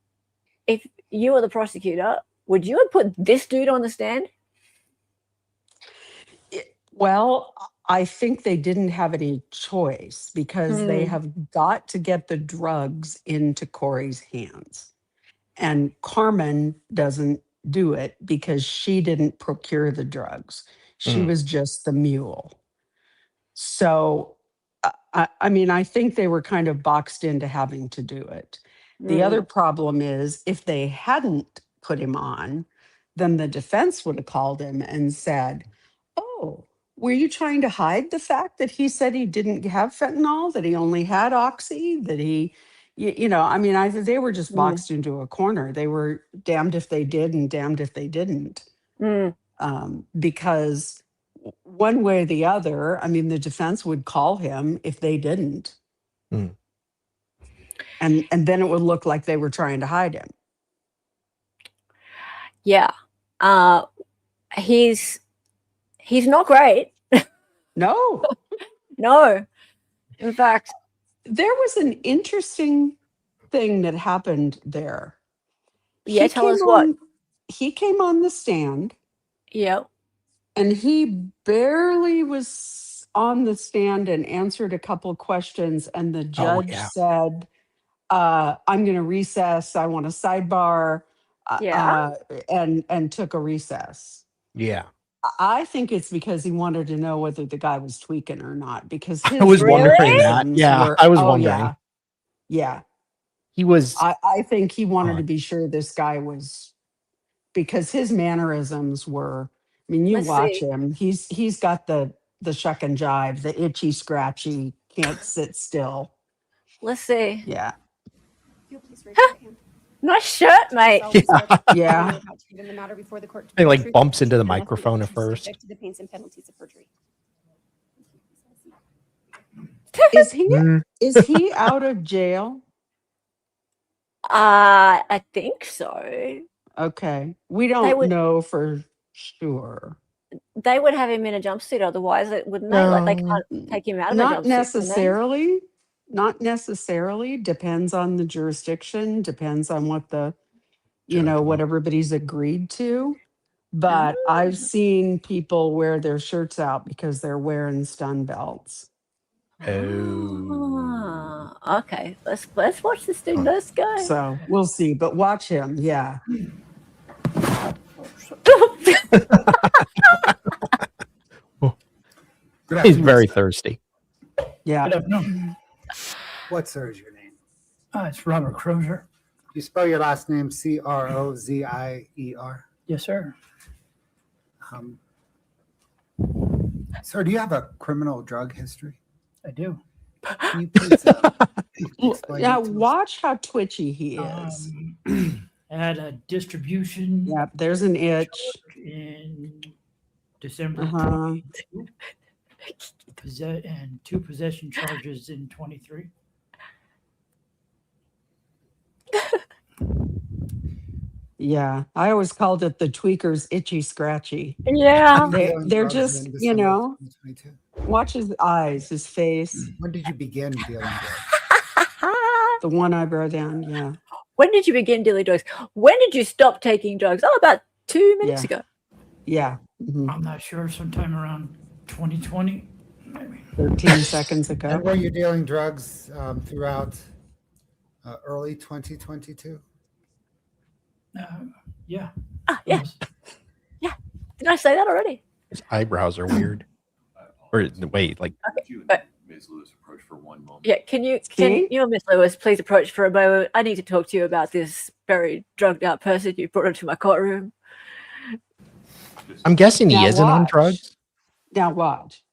if you were the prosecutor, would you have put this dude on the stand? Well, I think they didn't have any choice because they have got to get the drugs into Kouri's hands. And Carmen doesn't do it because she didn't procure the drugs. She was just the mule. So, I mean, I think they were kind of boxed into having to do it. The other problem is if they hadn't put him on, then the defense would have called him and said, oh, were you trying to hide the fact that he said he didn't have fentanyl, that he only had oxy, that he, you know, I mean, they were just boxed into a corner. They were damned if they did and damned if they didn't. Because one way or the other, I mean, the defense would call him if they didn't. And then it would look like they were trying to hide him. Yeah. He's not great. No. No. In fact, there was an interesting thing that happened there. Yeah, tell us what. He came on the stand. Yep. And he barely was on the stand and answered a couple of questions. And the judge said, I'm going to recess. I want a sidebar. And took a recess. Yeah. I think it's because he wanted to know whether the guy was tweaking or not. Because his I was wondering that. mannerisms Yeah, I was wondering. Yeah. He was. I think he wanted to be sure this guy was, because his mannerisms were. I mean, you watch him. He's got the shuck and jive, the itchy, scratchy, can't sit still. Let's see. Yeah. Nice shirt, mate. Yeah. He like bumps into the microphone at first. Is he out of jail? I think so. Okay. We don't know for sure. They would have him in a jumpsuit, otherwise, wouldn't they? Like they can't take him out of the jumpsuit. Not necessarily. Not necessarily. Depends on the jurisdiction. Depends on what what everybody's agreed to. But I've seen people wear their shirts out because they're wearing stun belts. Oh, okay. Let's watch this dude. Let's go. So we'll see, but watch him. Yeah. He's very thirsty. Yeah. What, sir, is your name? It's Robert Crozier. You spell your last name Crozier? Yes, sir. Sir, do you have a criminal drug history? I do. Can you please explain Yeah, it to us? watch how twitchy he is. I had a distribution. Yeah, there's an itch. In December Uh-huh. 22, and 2 possession charges in 23. Yeah, I always called it the tweaker's itchy scratchy. Yeah. They're just, watch his eyes, his face. When did you begin dealing drugs? The one eyebrow down, yeah. When did you begin dealing drugs? When did you stop taking drugs? Oh, about 2 minutes ago. Yeah. Mhm. I'm not sure, sometime around 2020, maybe. 13 seconds ago. And were you dealing drugs throughout early 2022? Yeah. Yeah. Yeah. Did I say that already? His eyebrows are weird. Or wait, like. Ms. Lewis approach for one moment. Yeah, can you and Miss Lewis please approach for a moment? I need to talk to you about this very drugged out person you brought into my courtroom. I'm guessing he isn't on drugs. Now watch.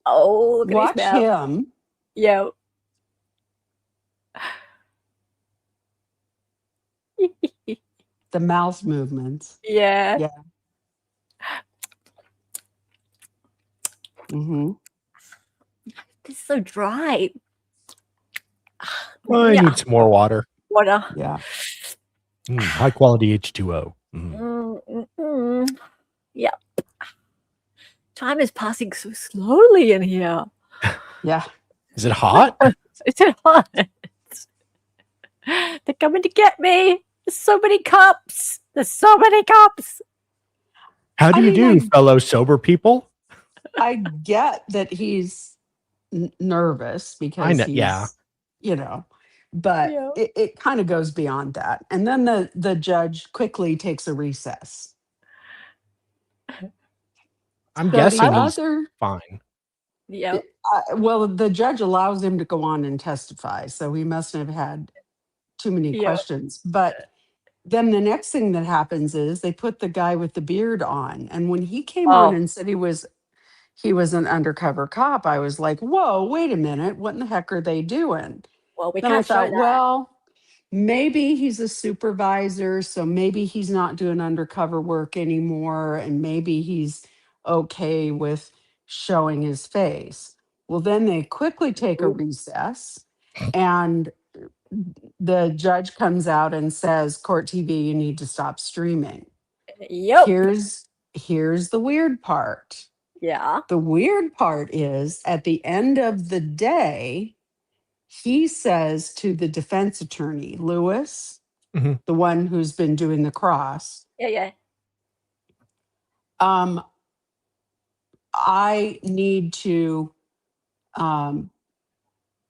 Oh, look watch at his mouth. him. Yeah. The mouth movements. Yeah. Yeah. Mm-hmm. This is so dry. I need some more water. Water. Yeah. High quality H2O. Mm. Yeah. Time is passing so slowly in here. Yeah. Is it hot? Is it hot? They're coming to get me. There's so many cops. There's so many cops. How do I you mean, do, fellow sober people? I get that he's nervous I because know. Yeah. but Yeah. it kind of goes beyond that. And then the judge quickly takes a recess. I'm So the guessing he's other, fine. Yeah. well, the judge allows him to go on and testify. So he must have had too many Yeah. questions. But then the next thing that happens is they put the guy with the beard on. And when he came on Oh, and said he was an undercover cop, I was like, whoa, wait a minute. What in the heck are they doing? well, we Then I can't show thought, that. well, maybe he's a supervisor, so maybe he's not doing undercover work anymore, and maybe he's okay with showing his face. Well, then they quickly take a recess, and the judge comes out and says, Court TV, you need to stop streaming. Yep. Here's the weird part. Yeah. The weird part is at the end of the day, he says to the defense attorney, Lewis, Mhm. the one who's been doing the cross, Yeah. I need to, on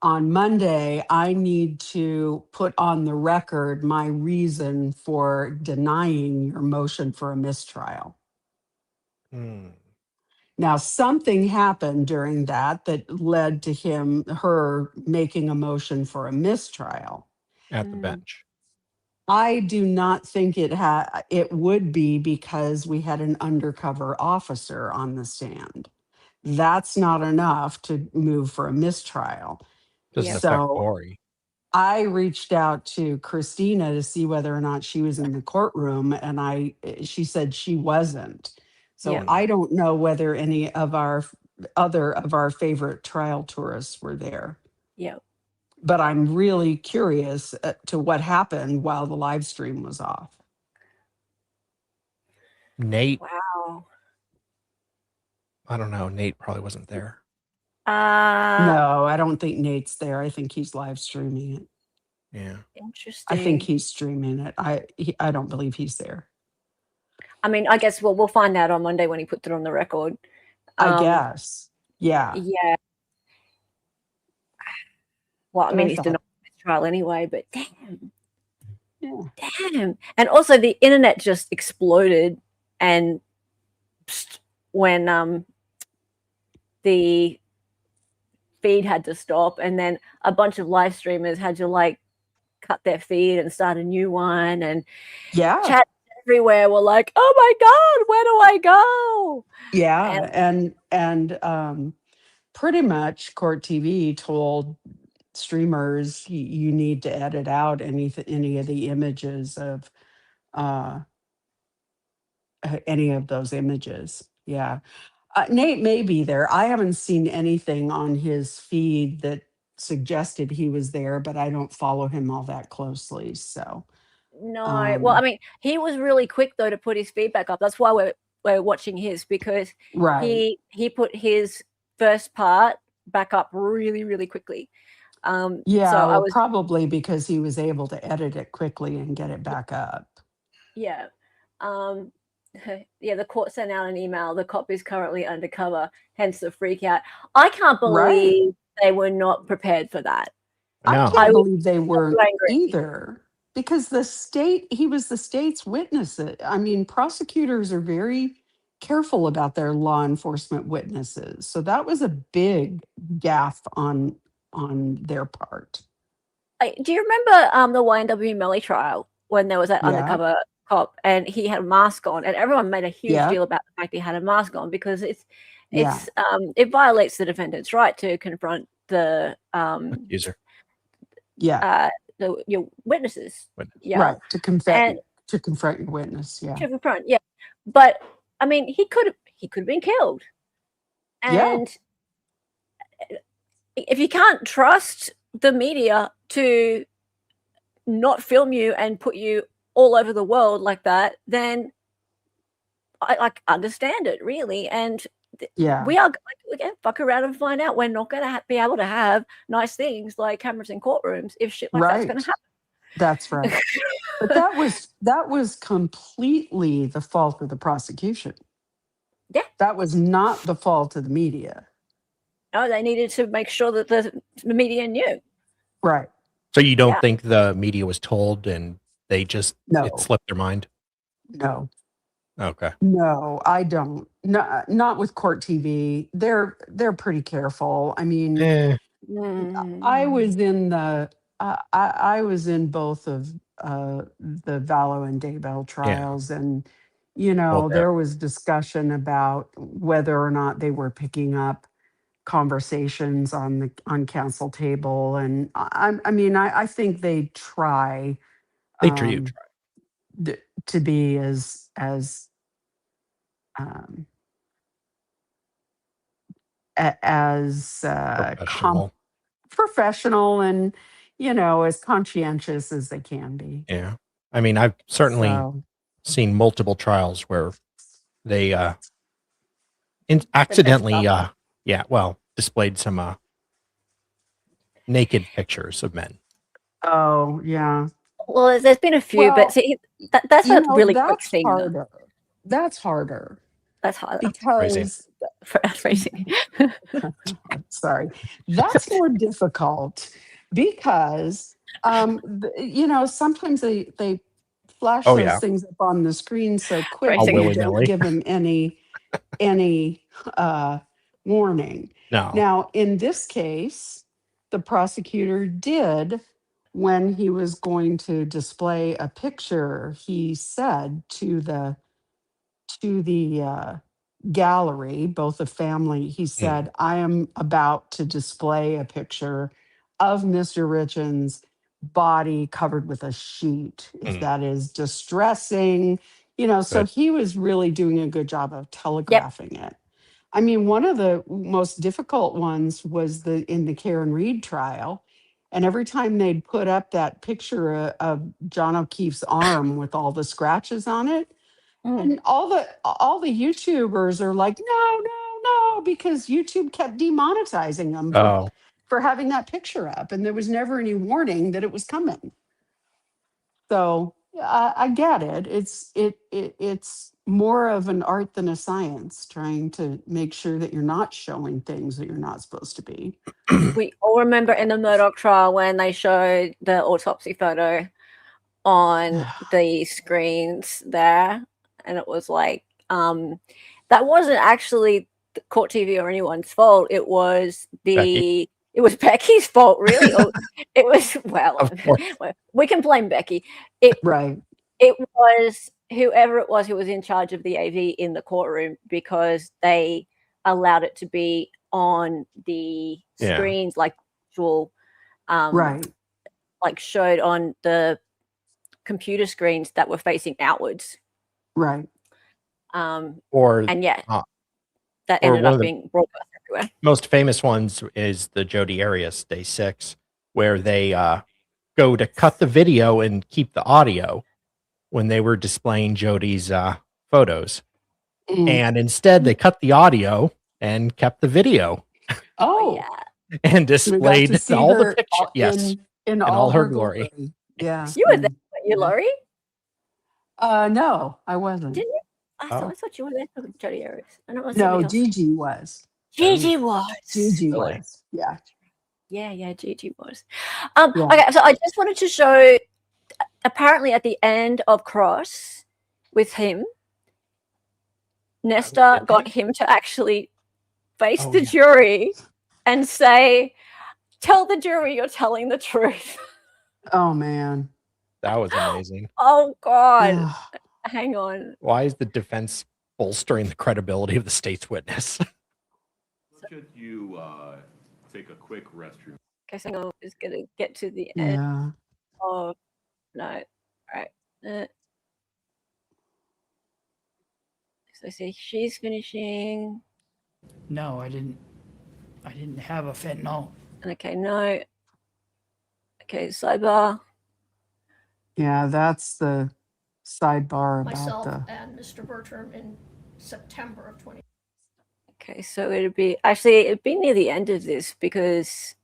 Monday, I need to put on the record my reason for denying your motion for a mistrial. Hmm. Now, something happened during that led to her making a motion for a mistrial. At the bench. I do not think it would be because we had an undercover officer on the stand. That's not enough to move for a mistrial. Doesn't affect So Kouri. I reached out to Christina to see whether or not she was in the courtroom, and she said she wasn't. So Yeah. I don't know whether any of our favorite trial tourists were there. Yeah. But I'm really curious to what happened while the live stream was off. Nate, Wow. I don't know. Nate probably wasn't there. No, I don't think Nate's there. I think he's live streaming it. Yeah. Interesting. I think he's streaming it. I don't believe he's there. I mean, I guess we'll find out on Monday when he puts it on the record. I guess. Yeah. Yeah. Well, I But mean, I he's thought- denied his trial anyway, but damn. Yeah. Damn. And also the internet just exploded and when the feed had to stop, and then a bunch of live streamers had to like cut their feed and start a new one, and Yeah. chat everywhere were like, oh my god, where do I go? Yeah. And pretty much Court TV told streamers you need to edit out any of the images of any of those images. Yeah. Nate may be there. I haven't seen anything on his feed that suggested he was there, but I don't follow him all that closely. So No, well, I mean, he was really quick though to put his feedback up. That's why we're watching his, because right. he put his first part back up really, really quickly. Yeah, so well, probably because he was able to edit it quickly and get it back up. Yeah. Yeah, the court sent out an email. The cop is currently undercover, hence the freak out. I can't believe they were not prepared for that. I can't believe they weren't either, because he was the state's witness. I mean, prosecutors are very careful about their law enforcement witnesses. So that was a big gaffe on their part. Do you remember the YNW Melly trial when there was that undercover cop and he had a mask on, and everyone made a huge deal about the fact he had a mask on, because it violates the defendant's right to confront the user. Your witnesses. Yeah. Right. To confront your witness. Yeah. To confront, yeah. But I mean, he could have been killed. And if you can't trust the media to not film you and put you all over the world like that, then I understand it, really. And we are going to fuck around and find out. We're not going to be able to have nice things like cameras in courtrooms if shit like that's going to happen. That's right. But that was completely the fault of the prosecution. Yeah. That was not the fault of the media. No, they needed to make sure that the media knew. Right. So you don't Yeah. think the media was told and they just No. it slipped their mind? No. Okay. No, I don't. No, not with court TV. They're pretty careful. I mean, I was in the I was in both of the Vallow and Daybell trials, and Well, there was discussion about whether or not they were picking up conversations on council table, and I mean I think they try they do um, try. to be as um, as Professional. professional and as conscientious as they can be. Yeah. I mean, I've certainly So seen multiple trials where they accidentally displayed some naked pictures of men. oh yeah, Well, there's been a few, well, but see, that's a really quick that's thing. Though. harder. That's harder That's hard. because Phrasing. sorry, that's more difficult because sometimes they flash those things up on the screen so quick Phrasing. you Willy-nilly. don't give them any warning. No. Now, in this case, the prosecutor did, when he was going to display a picture, he said to the gallery, both the family, he said, I am about to display a picture of Mr. Richins' body covered with a sheet, if that is distressing. So Good. he was really doing a good job of telegraphing it. I mean, one of the most difficult ones was in the Karen Reed trial. And every time they'd put up that picture of John O'Keefe's arm with all the scratches on it, and all the YouTubers are like, no, because YouTube kept demonetizing them for having that picture up, and there was never any warning that it was coming. So I get it. It's more of an art than a science, trying to make sure that you're not showing things that you're not supposed to be. We all remember in the Murdoch trial when they showed the autopsy photo on the screens there, and it was like that wasn't actually the court TV or anyone's fault. It was Becky. It was Becky's fault, really. It was we can blame Becky. It was whoever it was who was in charge of the AV in the courtroom, because they allowed it to be on the screens like actual like showed on the computer screens that were facing outwards. Right. That ended up being broadcast everywhere. Most famous ones is the Jodi Arias Day 6, where they go to cut the video and keep the audio when they were displaying Jodi's photos. And instead they cut the audio and kept the video. And displayed all the pictures. Yes. In all her glory. Yeah. You were there, weren't you, Laurie? No, I wasn't. Didn't you? I thought you were there for Jodi Arias. No, Gigi was. Gigi was. Gigi was. Yeah. Yeah, Gigi was. Okay, so I just wanted to show, apparently at the end of Cross with him, Nesta got him to actually face the jury and say, tell the jury you're telling the truth. Oh, man. That was amazing. Oh, God. Hang on. Why is the defense bolstering the credibility of the state's witness? Should you take a quick restroom? Okay, so I'm just going to get to the end of... No. All right. So see, she's finishing. No, I didn't have a fentanyl. Okay, no. Okay, sidebar. Yeah, that's the sidebar about myself and Mr. Bertram in September of 20. Okay, so it'd be near the end of this because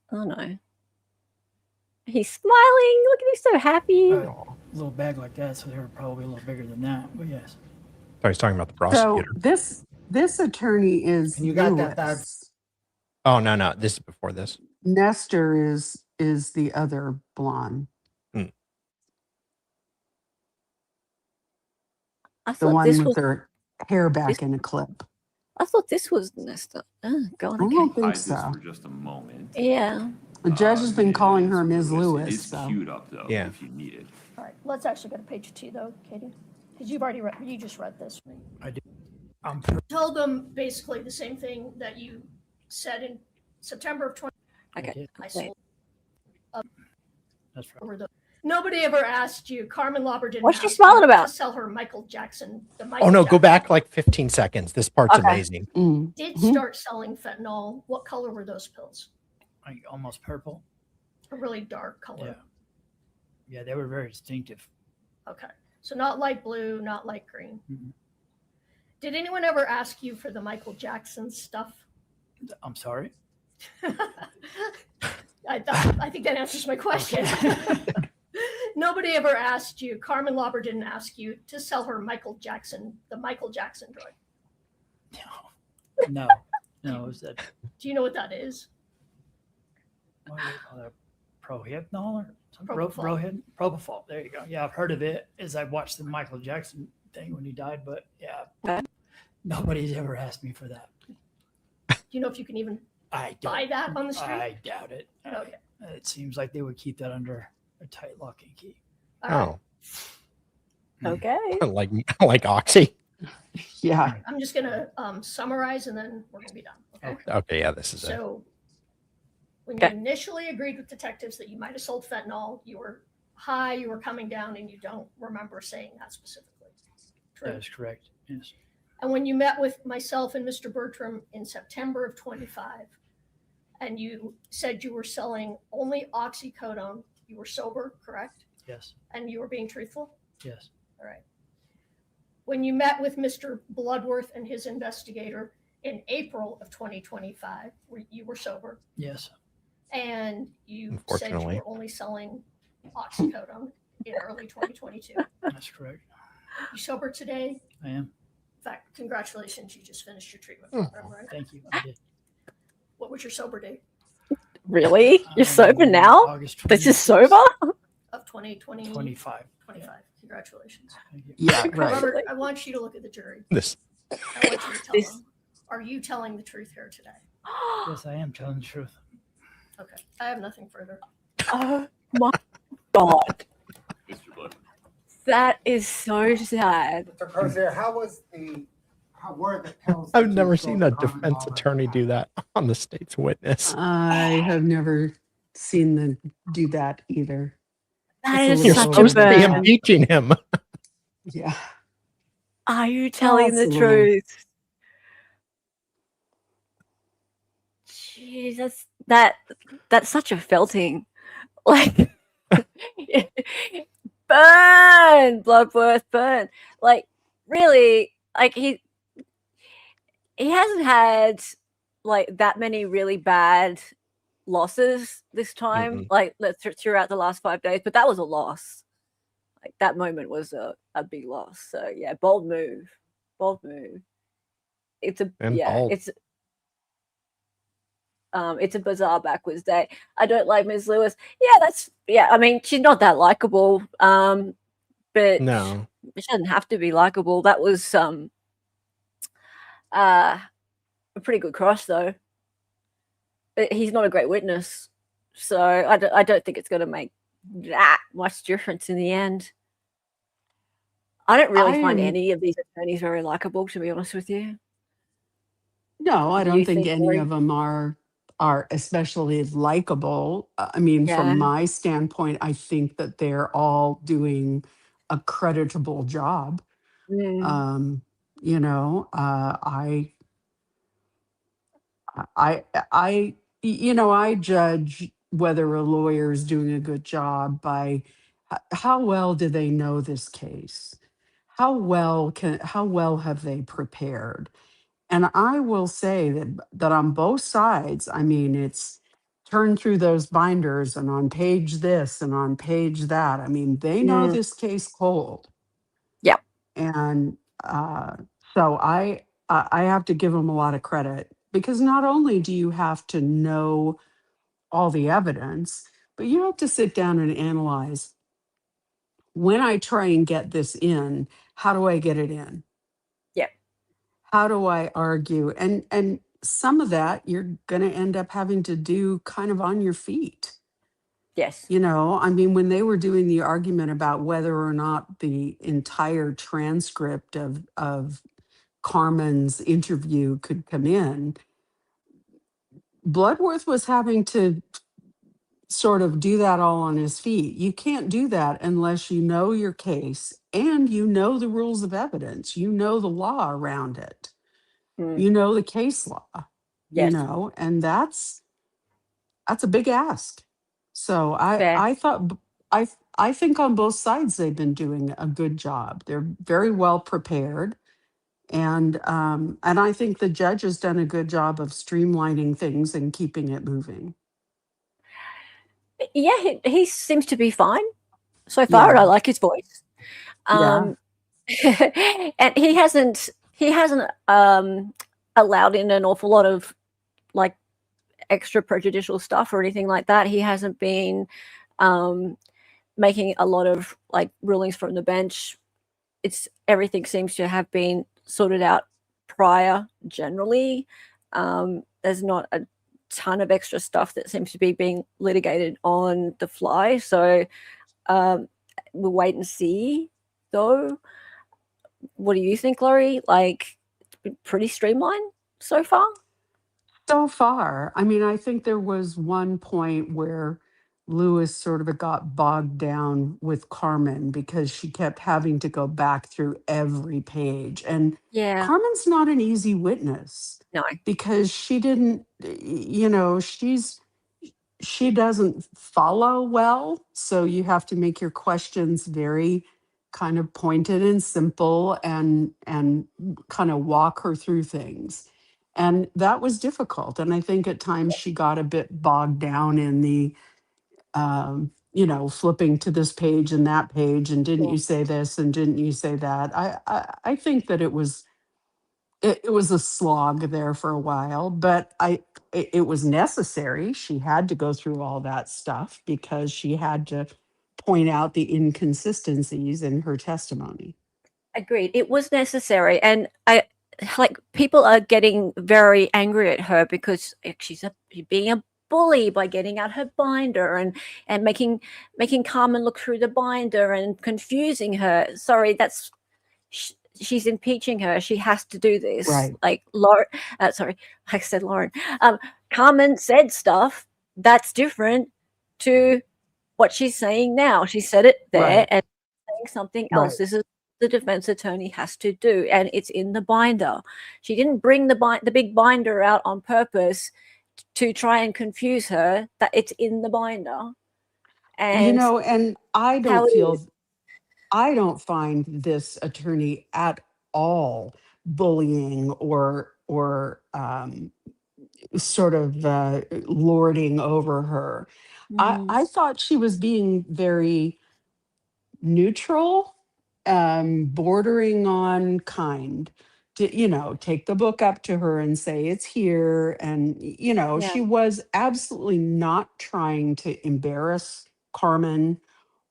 He's smiling. Look at him, so happy. A little bag like that, so they were probably a little bigger than that. But yes. I was talking about the So prosecutor. this attorney is And you got that bag. Lewis. Oh no, this is before this. Nestor is the other blonde, I the thought one this with was. her hair back This, in a clip. I thought this was Nesta. Go on, I okay. don't think Hide this so. for just a moment. Yeah. The judge has been calling Ms. her Ms. It Lewis. is So queued up though, Yeah. if you need it. All right, let's actually go to page 2 though, Katie, because you've already read, you just read this. I did. Told them basically the same thing that you said in September of 20. Okay. I sold That's right. over the. Nobody ever asked you. Carmen Lauber didn't. What's she ask smiling you about? To sell her Michael Jackson. Oh Michael no, go Jackson back like 15 seconds. This part's Okay. amazing. Did start selling fentanyl. What color were those pills? Like almost purple. A really dark color. Yeah, they were very distinctive. Okay, so not light blue, not light green. Mhm. Did anyone ever ask you for the Michael Jackson stuff? I'm sorry. I think that answers my question. Nobody ever asked you. Carmen Lauber didn't ask you to sell her Michael Jackson, the Michael Jackson drug. No, is that Do you know what that is? what do you call that? Prohypnol or something? Propofol. Propofol. There you go. Yeah, I've heard of it as I watched the Michael Jackson thing when he died, but yeah, nobody's ever asked me for that. Do you know if you can even I buy that on the street? I doubt it. Okay. It seems like they would keep that under a tight lock and key. All right. Okay. Oh, like Oxy. yeah, I'm just going to summarize and then we're going to be done. Okay. Okay, yeah, this is it. So when Okay. you initially agreed with detectives that you might have sold fentanyl, you were high, you were coming down, and you don't remember saying that specifically. True. That is correct. Yes. And when you met with myself and Mr. Bertram in September of 25, and you said you were selling only oxycodone, you were sober, correct? Yes. And you were being truthful? Yes. All right. When you met with Mr. Bloodworth and his investigator in April of 2025, you were sober, Yes. and you said you Unfortunately. were only selling oxycodone in early 2022. That's correct. You sober today? I am. In fact, congratulations, you just finished your treatment Oh. program, right? Thank you. I did. What was your sober date Really? You're sober now? August This is 26th, sober? of 2020? 25. 25. Congratulations. Thank you. yeah, right. Robert, I want you to look at the jury. This. I want you to tell This- them. Are you telling the truth here today? Yes, I am telling the truth. Okay. I have nothing further. Oh my God. Mr. Blood. That is so sad. Mr. Crozier, how were the pills? I've that you never sold seen to a Carmen defense Lauber attorney do back? that on the state's witness. I have never seen them do that either. That It's a is You're little such a supposed to be burn. impeaching him. Yeah, Are you telling the That's a little- truth? Jesus, that's such a felting. Like burn, Bloodworth, burn. Like really, like he hasn't had like that many really bad losses this time, like throughout the last 5 days, but that was a loss. Like that moment was a big loss. So yeah, bold move. It's a And bold. it's a bizarre backwards day. I don't like Ms. Lewis. I mean, she's not that likable. But No. she doesn't have to be likable. That was a pretty good cross though. But he's not a great witness. So I don't think it's gonna make that much difference in the end. I don't really find any of these attorneys very likable, to be honest with you. no, I Do don't you think think, any Kouri? of them are especially likable. I mean, Yeah. from my standpoint, I think that they're all doing a creditable job. Mm. You know, I judge whether a lawyer is doing a good job by how well do they know this case? How well have they prepared? And I will say that on both sides, I mean, it's turn through those binders and on page this and on page that. I mean, they know this case cold. Yeah. And so I have to give them a lot of credit, because not only do you have to know all the evidence, but you have to sit down and analyze, when I try and get this in, how do I get it in? Yeah. How do I argue? And some of that you're going to end up having to do kind of on your feet. Yes. You know, I mean, when they were doing the argument about whether or not the entire transcript of Carmen's interview could come in, Bloodworth was having to sort of do that all on his feet. You can't do that unless you know your case and you know the rules of evidence, you know the law around it, you know the case law, you Yes. know, and that's a big ask. So Fair. I think on both sides they've been doing a good job. They're very well prepared. And I think the judge has done a good job of streamlining things and keeping it moving. Yeah, he seems to be fine so far, and I like his voice. Yeah. And he hasn't allowed in an awful lot of like extra prejudicial stuff or anything like that. He hasn't been making a lot of like rulings from the bench. Everything seems to have been sorted out prior generally. There's not a ton of extra stuff that seems to be being litigated on the fly. So we'll wait and see, though. What do you think, Laurie? Like, it's been pretty streamlined so far? So far. I mean, I think there was one point where Lewis sort of got bogged down with Carmen because she kept having to go back through every page. And Yeah. Carmen's not an easy witness. No. Because she didn't, you know, she doesn't follow well. So you have to make your questions very kind of pointed and simple and kind of walk her through things. And that was difficult. And I think at times she got a bit bogged down in the, you know, flipping to this page and that page. And didn't you say this? And didn't you say that? I think that it was a slog there for a while, but it was necessary. She had to go through all that stuff because she had to point out the inconsistencies in her testimony. Agreed. It was necessary. And people are getting very angry at her because she's being a bully by getting out her binder and making Carmen look through the binder and confusing her. Sorry, she's impeaching her. She has to do this. Right. Like Lauren, sorry, I said Lauren. Carmen said stuff that's different to what she's saying now. She said it there and saying something else. This is the defense attorney has to do, and it's in the binder. She didn't bring the big binder out on purpose to try and confuse her. That it's in the binder. And you know, and I don't find this attorney at all bullying or sort of lording over her. I thought she was being very neutral, bordering on kind. To, you know, take the book up to her and say it's here. And, you know, she was absolutely not trying to embarrass Carmen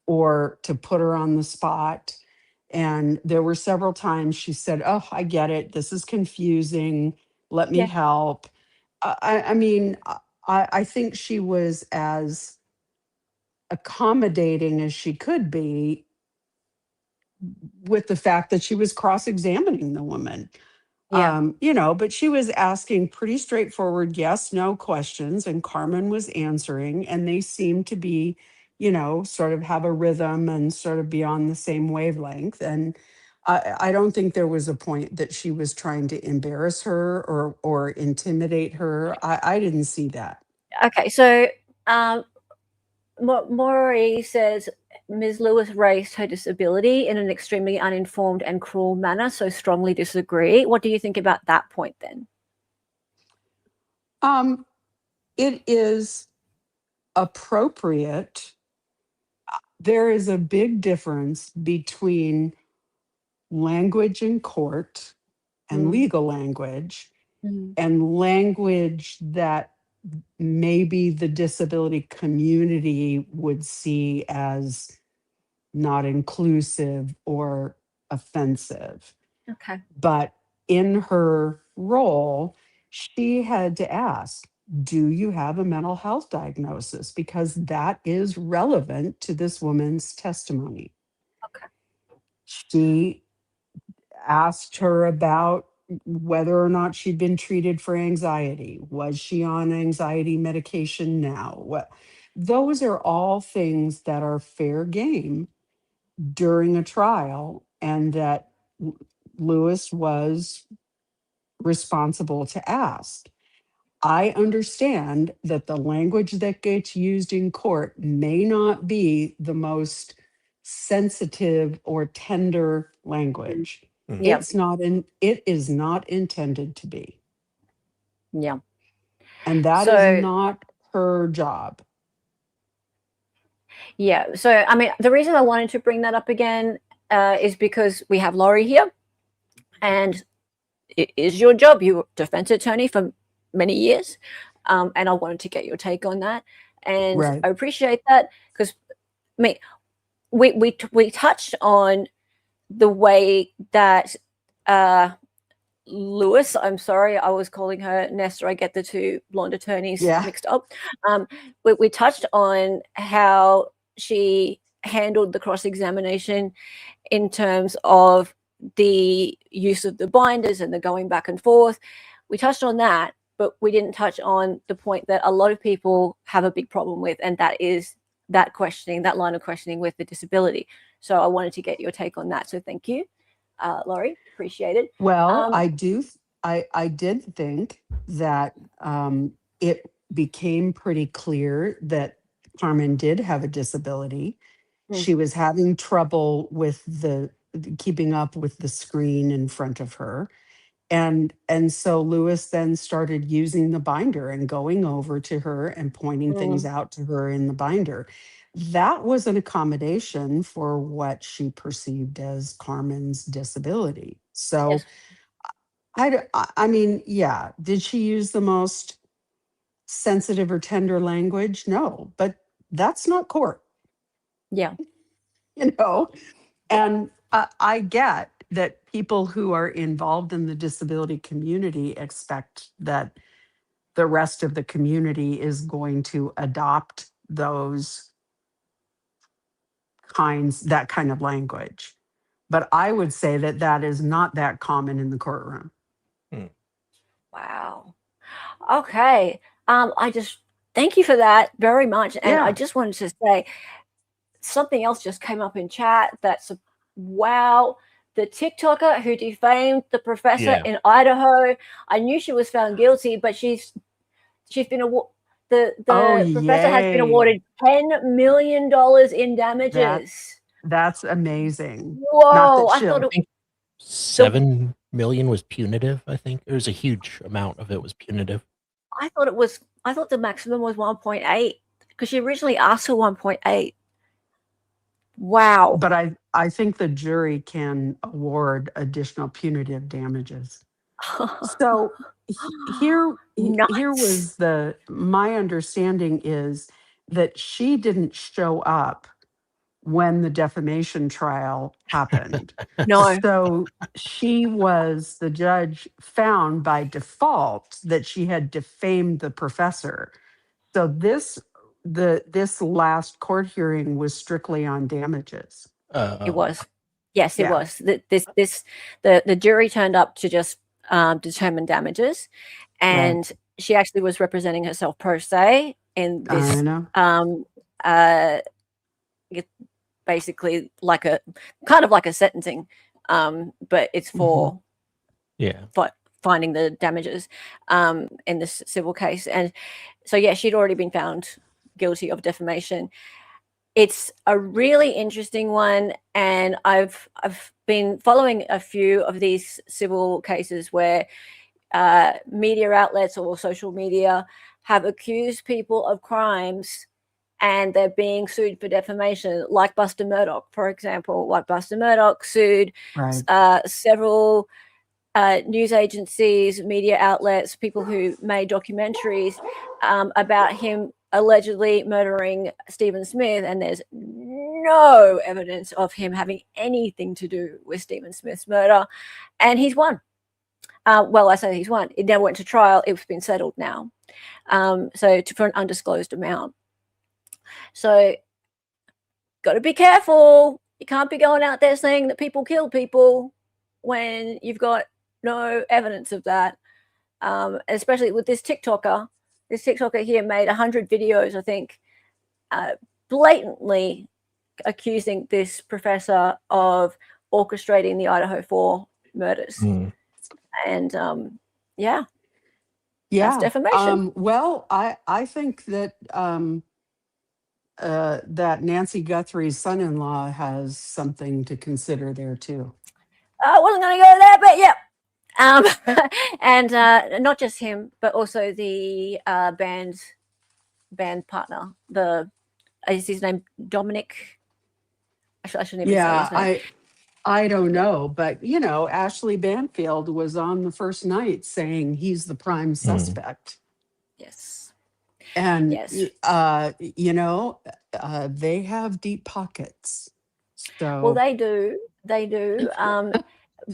or to put her on the spot. And there were several times she said, "Oh, I get it. This is confusing. Let me help." I mean, I think she was as accommodating as she could be with the fact that she was cross-examining the woman. You know, but she was asking pretty straightforward yes, no questions, and Carmen was answering, and they seemed to be, you know, sort of have a rhythm and sort of be on the same wavelength. And I don't think there was a point that she was trying to embarrass her or intimidate her. I didn't see that. Okay, so Maury says Ms. Lewis raised her disability in an extremely uninformed and cruel manner, so strongly disagree. What do you think about that point then? It is appropriate. There is a big difference between language in court and legal language and language that maybe the disability community would see as not inclusive or offensive. Okay. But in her role, she had to ask, do you have a mental health diagnosis? Because that is relevant to this woman's testimony. Okay. She asked her about whether or not she'd been treated for anxiety. Was she on anxiety medication now? What? Those are all things that are fair game during a trial, and that Lewis was responsible to ask. I understand that the language that gets used in court may not be the most sensitive or tender language. Yeah. It is not intended to be. Yeah. And that is So not her job. yeah. So I mean, the reason I wanted to bring that up again is because we have Laurie here, and it is your job. You were defense attorney for many years, and I wanted to get your take on that. And Right. I appreciate that because I mean, we touched on the way that Lewis, I'm sorry, I was calling her Nesta. I get the two blonde attorneys mixed up. We touched on how she handled the cross-examination in terms of the use of the binders and the going back and forth. We touched on that, but we didn't touch on the point that a lot of people have a big problem with, and that is that questioning, that line of questioning with the disability. So I wanted to get your take on that. So thank you, Laurie. Appreciate it. Well, I did think that it became pretty clear that Carmen did have a disability. She was having trouble with keeping up with the screen in front of her. And so Lewis then started using the binder and going over to her and pointing things out to her in the binder. That was an accommodation for what she perceived as Carmen's disability. So Yes. I mean, yeah, did she use the most sensitive or tender language? No, but that's not court. Yeah. You know, and I get that people who are involved in the disability community expect that the rest of the community is going to adopt that kind of language. But I would say that that is not that common in the courtroom. Wow. Okay. I just thank you for that very much. And I just wanted to say something else just came up in chat. Wow. The TikToker who defamed the professor in Idaho. I knew she was found guilty, but she's been the professor has been awarded $10 million in damages. That's amazing. Whoa! I think 7 million was punitive. I think it was a huge amount of it was punitive. I thought the maximum was 1.8 because she originally asked for 1.8. Wow. But I think the jury can award additional punitive damages. So here was my understanding is that she didn't show up when the defamation trial happened. No. So the judge found by default that she had defamed the professor. So this last court hearing was strictly on damages. It was. Yes, it was. The jury turned up to just determine damages, and she actually was representing herself pro se in this. Basically, like a kind of like a sentencing, but it's for finding the damages in this civil case, and so she'd already been found guilty of defamation. It's a really interesting one, and I've been following a few of these civil cases where media outlets or social media have accused people of crimes and they're being sued for defamation, like Buster Murdoch, for example. Like Buster Murdoch sued several news agencies, media outlets, people who made documentaries about him allegedly murdering Stephen Smith, and there's no evidence of him having anything to do with Stephen Smith's murder, and he's won. Well, I say he's won. It never went to trial. It's been settled now, for an undisclosed amount. So, got to be careful. You can't be going out there saying that people kill people when you've got no evidence of that. Especially with this TikToker. This TikToker here made 100 videos, I think, blatantly accusing this professor of orchestrating the Idaho 4 murders. And that's defamation. Well, I think that that Nancy Guthrie's son-in-law has something to consider there too. I wasn't going to go there, but yeah. And not just him, but also the band partner. Is his name Dominic? I shouldn't even say his name. I don't know, but Ashley Banfield was on the first night saying he's the prime suspect. Yes. And they have deep pockets. So well, they do.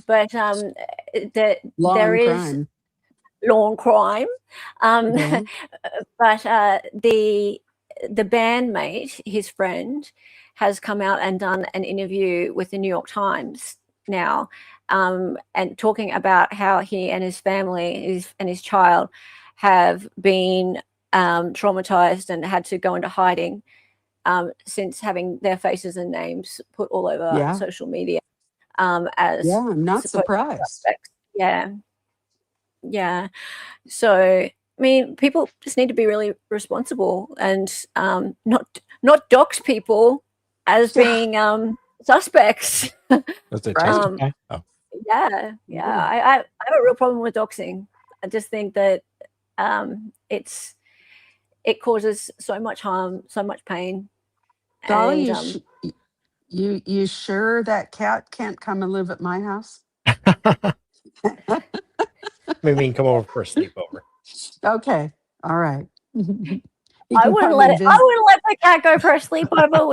But there is law and crime. But the bandmate, his friend, has come out and done an interview with the New York Times now, and talking about how he and his family and his child have been traumatized and had to go into hiding since having their faces and names put all over social media. As I'm not surprised. Suspects. Yeah. So I mean, people just need to be really responsible and not dox people as being suspects. Does it testify? Yeah. I have a real problem with doxing. I just think that it causes so much harm, so much pain. Dolly, you sure that cat can't come and live at my house? Maybe he can come over for a sleepover. Okay. All right. I wouldn't let the cat go for a sleepover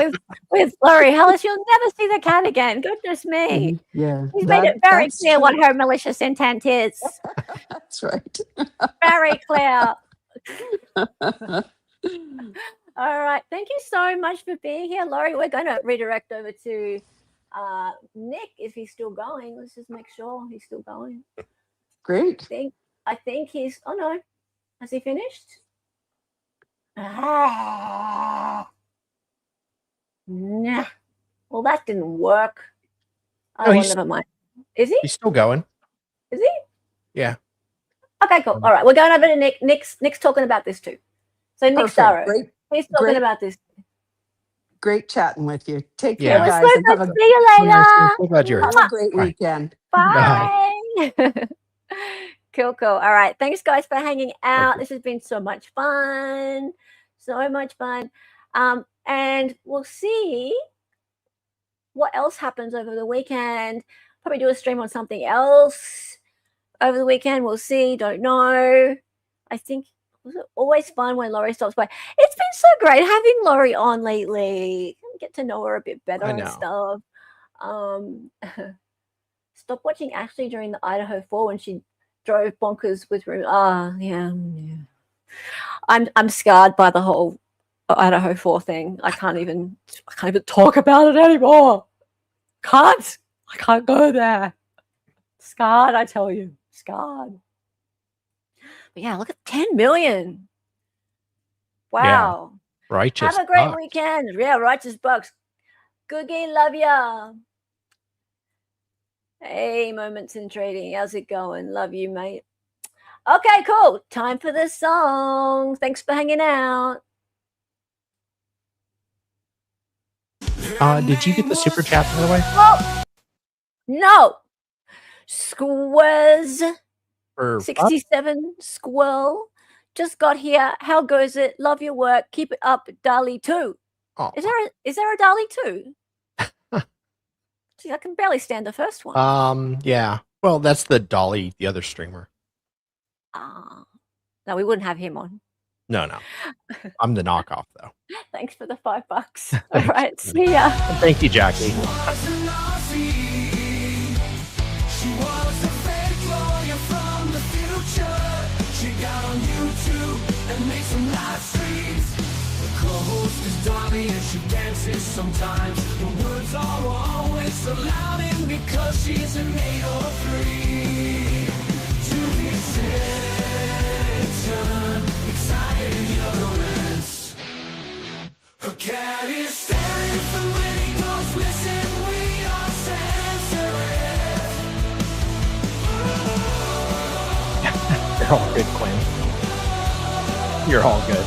with Laurie Hellis. You'll never see the cat again. Goodness me. Yeah. He's made it very clear what her malicious intent is. That's right. Very clear. All right. Thank you so much for being here, Laurie. We're going to redirect over to Nick if he's still going. Let's just make sure he's still going. Great. I think he's. Oh no, has he finished? Nah. Well, that didn't work. Oh, well, never mind. Is he? He's still going. Is he? Yeah. Okay, cool. All right, we're going over to Nick. Nick's talking about this too. So Nick Starro, he's talking about this. Great chatting with you. Take care, guys. See you later. So glad you're here. Have a great weekend. Bye. Cool. All right. Thanks, guys, for hanging out. Okay. This has been so much fun. So much fun. And we'll see what else happens over the weekend. Probably do a stream on something else over the weekend. We'll see. Don't know. I think it was always fun when Laurie stops by. It's been so great having Laurie on lately. Get to know her a bit better and stuff. Stop watching Ashley during the Idaho 4 when she drove bonkers with room. Yeah. I'm scarred by the whole Idaho 4 thing. I can't even talk about it anymore. I can't go there. Scarred, I tell you. Scarred. But yeah, look at 10 million. Wow. Yeah. Righteous. Have a great weekend. Yeah, righteous bucks. Googie, love ya. Hey, Moments in Trading. How's it going? Love you, mate. Okay, cool. Time for the song. Thanks for hanging out. Did you get the super chat, by the way? Oh, no. Squaz. 67 Squirrel just got here. How goes it? Love your work. Keep it up, Dali 2. Oh. Is there a Dali 2? Gee, I can barely stand the first one. Yeah. Well, that's the Dolly, the other streamer. No, we wouldn't have him on. No. I'm the knockoff, though. Thanks for the $5. All right, see ya. Thank you, Jackie. She dances sometimes. The words are always so loud, and because she's an 803 to be attention, excited ignorance. Her cat is staring from when he goes missing. We are sensitive. You're all good, Quinn. You're all good.